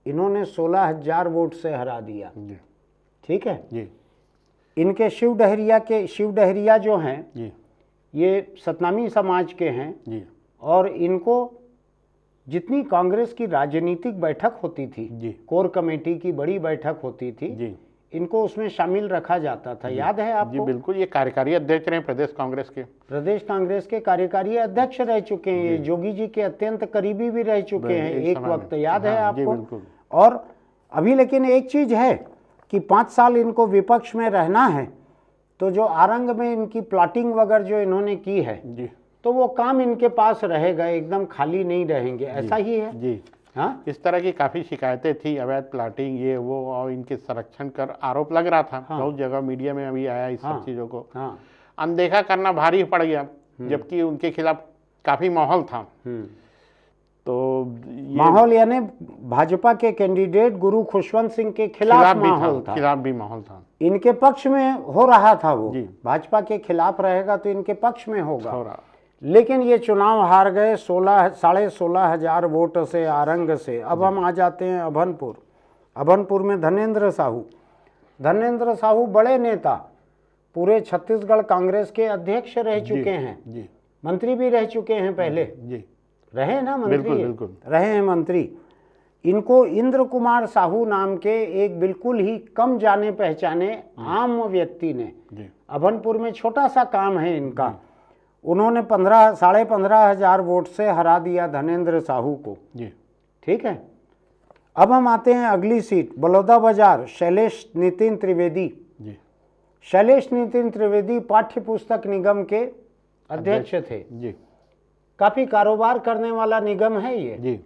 इन्होंने 16,000 वोट से हरा दिया। ठीक है। इनके शिव डहरिया जो हैं जी, ये सतनामी समाज के हैं जी, और इनको जितनी कांग्रेस की राजनीतिक बैठक होती थी, जी, कोर कमेटी की बड़ी बैठक होती थी, जी, इनको उसमें शामिल रखा जाता था। याद है जी, आपको? बिल्कुल। ये कार्यकारी अध्यक्ष रहे प्रदेश कांग्रेस के। प्रदेश कांग्रेस के कार्यकारी अध्यक्ष रह चुके हैं, ये जोगी जी के अत्यंत करीबी भी रह चुके हैं एक वक्त, याद है हाँ, जी, आपको? बिल्कुल। और अभी लेकिन एक चीज है कि 5 साल इनको विपक्ष में रहना है, तो जो आरंग में इनकी प्लॉटिंग वगैरह जो इन्होंने की है, जी, तो वो काम इनके पास रहेगा, एकदम खाली नहीं रहेंगे, ऐसा ही है। जी, हाँ, इस तरह की काफ़ी शिकायतें थी, अवैध प्लाटिंग ये वो, और इनके संरक्षण कर आरोप लग रहा था। बहुत जगह मीडिया में अभी आया इस सब चीज़ों को अनदेखा करना भारी पड़ गया, जबकि उनके खिलाफ काफ़ी माहौल था। तो ये माहौल यानी भाजपा के कैंडिडेट गुरु खुशवंत सिंह के खिलाफ माहौल था, खिलाफ भी माहौल था। इनके पक्ष में हो रहा था वो। जी। भाजपा के खिलाफ रहेगा तो इनके पक्ष में होगा। हो रहा। लेकिन ये चुनाव हार गए 16,500 वोट से आरंग से। अब हम आ जाते हैं अभनपुर। अभनपुर में धनेंद्र साहू बड़े नेता, पूरे छत्तीसगढ़ कांग्रेस के अध्यक्ष रह चुके हैं, जी, मंत्री भी रह चुके हैं पहले, जी, रहे ना मंत्री? बिल्कुल, बिल्कुल। रहे हैं मंत्री। इनको इंद्र कुमार साहू नाम के एक बिल्कुल ही कम जाने पहचाने आम व्यक्ति ने, जी, अभनपुर में छोटा सा काम है इनका, उन्होंने 15,500 वोट से हरा दिया धनेंद्र साहू को। जी, ठीक है। अब हम आते हैं अगली सीट, बलौदाबाजार, शैलेश नितिन त्रिवेदी। जी, शैलेश नितिन त्रिवेदी पाठ्य पुस्तक निगम के अध्यक्ष थे। जी, काफी कारोबार करने वाला निगम है ये, जी,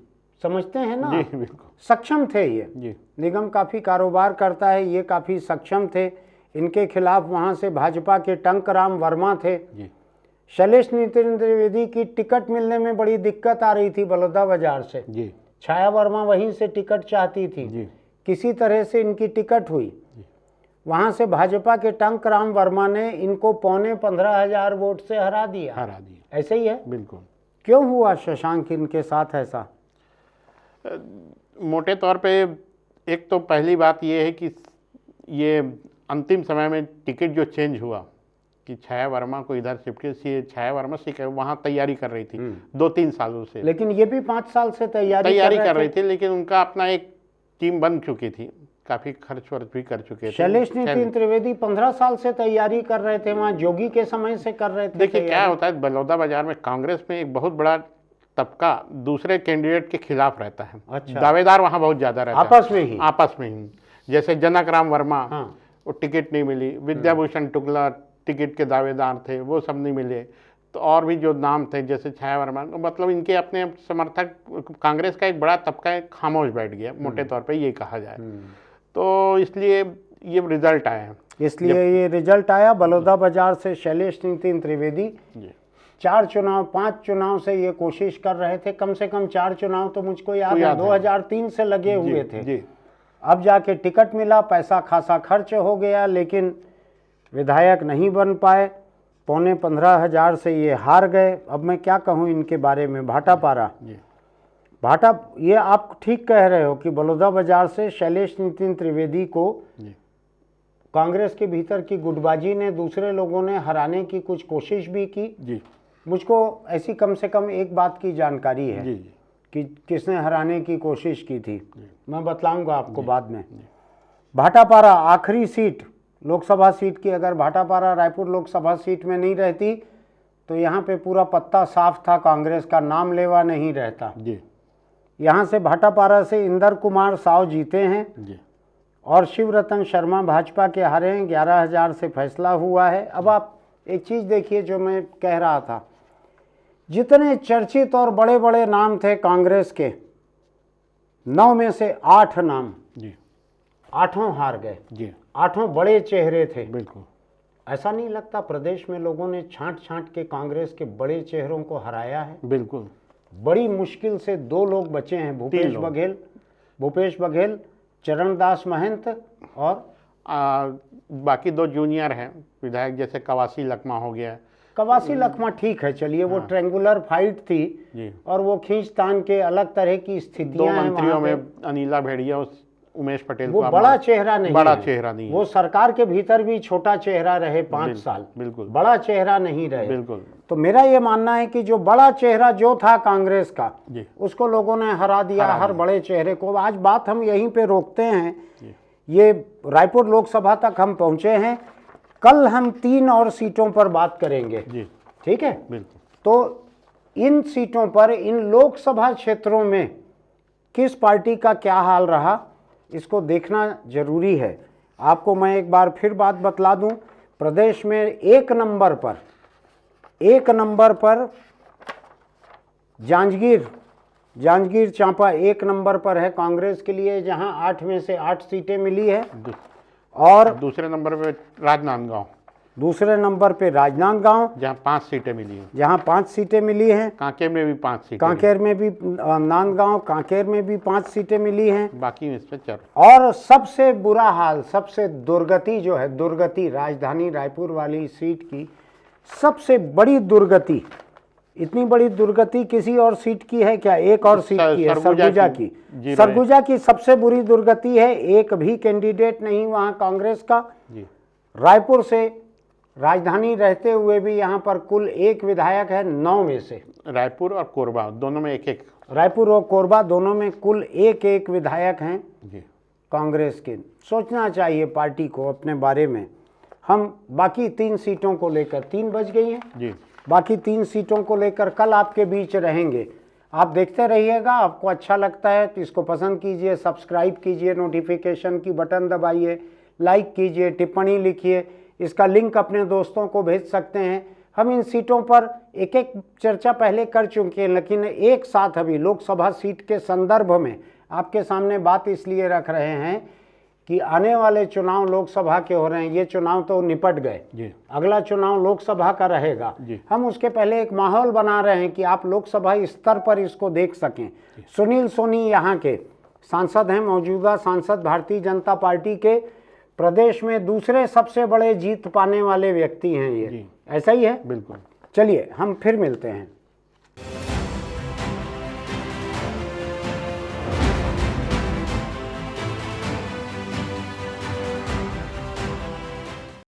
समझते हैं ना? जी, बिल्कुल। सक्षम थे ये, जी, निगम काफी कारोबार करता है, ये काफी सक्षम थे। इनके खिलाफ वहां से भाजपा के टंकराम वर्मा थे। जी, शैलेश नितिन त्रिवेदी की टिकट मिलने में बड़ी दिक्कत आ रही थी बलौदाबाजार से। जी, छाया वर्मा वहीं से टिकट चाहती थी, जी, किसी तरह से इनकी टिकट हुई। वहां से भाजपा के टंकराम वर्मा ने इनको 15,500 वोट से हरा दिया। ऐसे ही है, बिल्कुल। क्यों हुआ शशांक इनके साथ ऐसा? मोटे तौर पे एक तो पहली बात ये है कि ये अंतिम समय में टिकट जो चेंज हुआ कि छाया वर्मा को इधर शिफ्ट किया, छाया वर्मा से वहाँ तैयारी कर रही थी 2-3 सालों से, लेकिन ये भी 5 साल से तैयारी कर रही थी, लेकिन उनका अपना एक टीम बन चुकी थी, काफ़ी खर्च वर्च भी कर चुके थे। शैलेश नितिन त्रिवेदी 15 साल से तैयारी कर रहे थे, वहाँ जोगी के समय से कर रहे थे। देखिए क्या होता है, बलौदाबाजार में कांग्रेस में एक बहुत बड़ा तबका दूसरे कैंडिडेट के खिलाफ रहता है। अच्छा। दावेदार वहाँ बहुत ज़्यादा रहता है, आपस में ही। जैसे जनक राम वर्मा, वो टिकट नहीं मिली, विद्याभूषण टुकला टिकट के दावेदार थे, वो सब नहीं मिले। तो और भी जो नाम थे जैसे छाया वर्मा, मतलब इनके अपने समर्थक, कांग्रेस का एक बड़ा तबका खामोश बैठ गया, मोटे तौर पे ये कहा जाए। तो इसलिए ये रिजल्ट आया, ये रिजल्ट आया। बलौदाबाजार से शैलेश नितिन त्रिवेदी 5 चुनाव से ये कोशिश कर रहे थे, कम से कम 4 चुनाव तो मुझको याद है 2003 से लगे हुए थे। अब जाके टिकट मिला, पैसा खासा खर्च हो गया, लेकिन विधायक नहीं बन पाए। 15,500 से ये हार गए। अब मैं क्या कहूँ इनके बारे में। भाटापारा, ये आप ठीक कह रहे हो कि बलौदाबाजार से शैलेश नितिन त्रिवेदी को कांग्रेस के भीतर की गुटबाजी ने, दूसरे लोगों ने हराने की कुछ कोशिश भी की। मुझको ऐसी कम से कम एक बात की जानकारी है कि किसने हराने की कोशिश की थी, मैं बतलाऊंगा आपको बाद में। भाटापारा आखिरी सीट, लोकसभा सीट की, अगर भाटापारा रायपुर लोकसभा सीट में नहीं रहती तो यहाँ पे पूरा पत्ता साफ था, कांग्रेस का नाम लेवा नहीं रहता। यहाँ से भाटापारा से इंदर कुमार साव जीते हैं और शिवरतन शर्मा भाजपा के हारे हैं। 11,000 से फैसला हुआ है। अब आप एक चीज़ देखिए जो मैं कह रहा था, जितने चर्चित और बड़े बड़े नाम थे कांग्रेस के, 9 में से 8 नाम, 8 हार गए। 8 बड़े चेहरे थे। बिल्कुल। ऐसा नहीं लगता प्रदेश में लोगों ने छांट छांट के कांग्रेस के बड़े चेहरों को हराया है? बिल्कुल। बड़ी मुश्किल से 2 लोग बचे हैं, भूपेश बघेल, चरणदास महंत और बाकी 2 जूनियर हैं विधायक, जैसे कवासी लखमा हो गया। कवासी लखमा ठीक है, चलिए, वो ट्रेंगुलर फाइट थी और वो खींचतान के अलग तरह की स्थितियां हैं। 2 मंत्रियों में अनिला भेड़िया उमेश पटेल वो को बड़ा चेहरा नहीं बड़ा है। चेहरा नहीं है। वो सरकार के भीतर भी छोटा चेहरा रहे 5 साल, बिल्कुल बड़ा चेहरा नहीं रहे। बिल्कुल। तो मेरा ये मानना है कि जो बड़ा चेहरा जो था कांग्रेस का, जी। उसको लोगों ने हरा दिया, हर बड़े चेहरे को। आज बात हम यहीं पे रोकते हैं। ये रायपुर लोकसभा तक हम पहुंचे हैं। कल हम 3 और सीटों पर बात करेंगे, ठीक है। बिल्कुल। तो इन सीटों पर, इन लोकसभा क्षेत्रों में किस पार्टी का क्या हाल रहा, इसको देखना जरूरी है। आपको मैं एक बार फिर बात बतला दूं, प्रदेश में एक नंबर पर जांजगीर चांपा एक नंबर पर है कांग्रेस के लिए, जहां 8 में से 8 सीटें मिली है। और दूसरे नंबर पे राजनांदगांव, दूसरे नंबर पे राजनांदगांव, जहां 5 सीटें मिली हैं। जहां 5 सीटें मिली हैं। कांकेर में भी 5 सीटें, कांकेर में भी, नांदगांव कांकेर में भी 5 सीटें मिली हैं। बाकी इसमें 4। और सबसे बुरा हाल, सबसे दुर्गति जो है, दुर्गति राजधानी रायपुर वाली सीट की सबसे बड़ी दुर्गति, इतनी बड़ी दुर्गति किसी और सीट की है क्या? एक और सीट की है, सरगुजा की। सरगुजा की सबसे बुरी दुर्गति है, एक भी कैंडिडेट नहीं वहां कांग्रेस का। रायपुर से राजधानी रहते हुए भी यहाँ पर कुल 1 विधायक है 9 में से। रायपुर और कोरबा दोनों में 1-1, रायपुर और कोरबा दोनों में कुल 1-1 विधायक हैं कांग्रेस के। सोचना चाहिए पार्टी को अपने बारे में। हम बाकी 3 सीटों को लेकर, 3 बज गई हैं जी, बाकी 3 सीटों को लेकर कल आपके बीच रहेंगे। आप देखते रहिएगा। आपको अच्छा लगता है तो इसको पसंद कीजिए, सब्सक्राइब कीजिए, नोटिफिकेशन की बटन दबाइए, लाइक कीजिए, टिप्पणी लिखिए। इसका लिंक अपने दोस्तों को भेज सकते हैं। हम इन सीटों पर एक-एक चर्चा पहले कर चुके हैं, लेकिन एक साथ अभी लोकसभा सीट के संदर्भ में आपके सामने बात इसलिए रख रहे हैं कि आने वाले चुनाव लोकसभा के हो रहे हैं। ये चुनाव तो निपट गए, अगला चुनाव लोकसभा का रहेगा। हम उसके पहले एक माहौल बना रहे हैं कि आप लोकसभा स्तर पर इसको देख सकें। सुनील सोनी यहाँ के सांसद हैं, मौजूदा सांसद, भारतीय जनता पार्टी के प्रदेश में दूसरे सबसे बड़े जीत पाने वाले व्यक्ति हैं ये। ऐसा ही है? बिल्कुल। चलिए हम फिर मिलते हैं।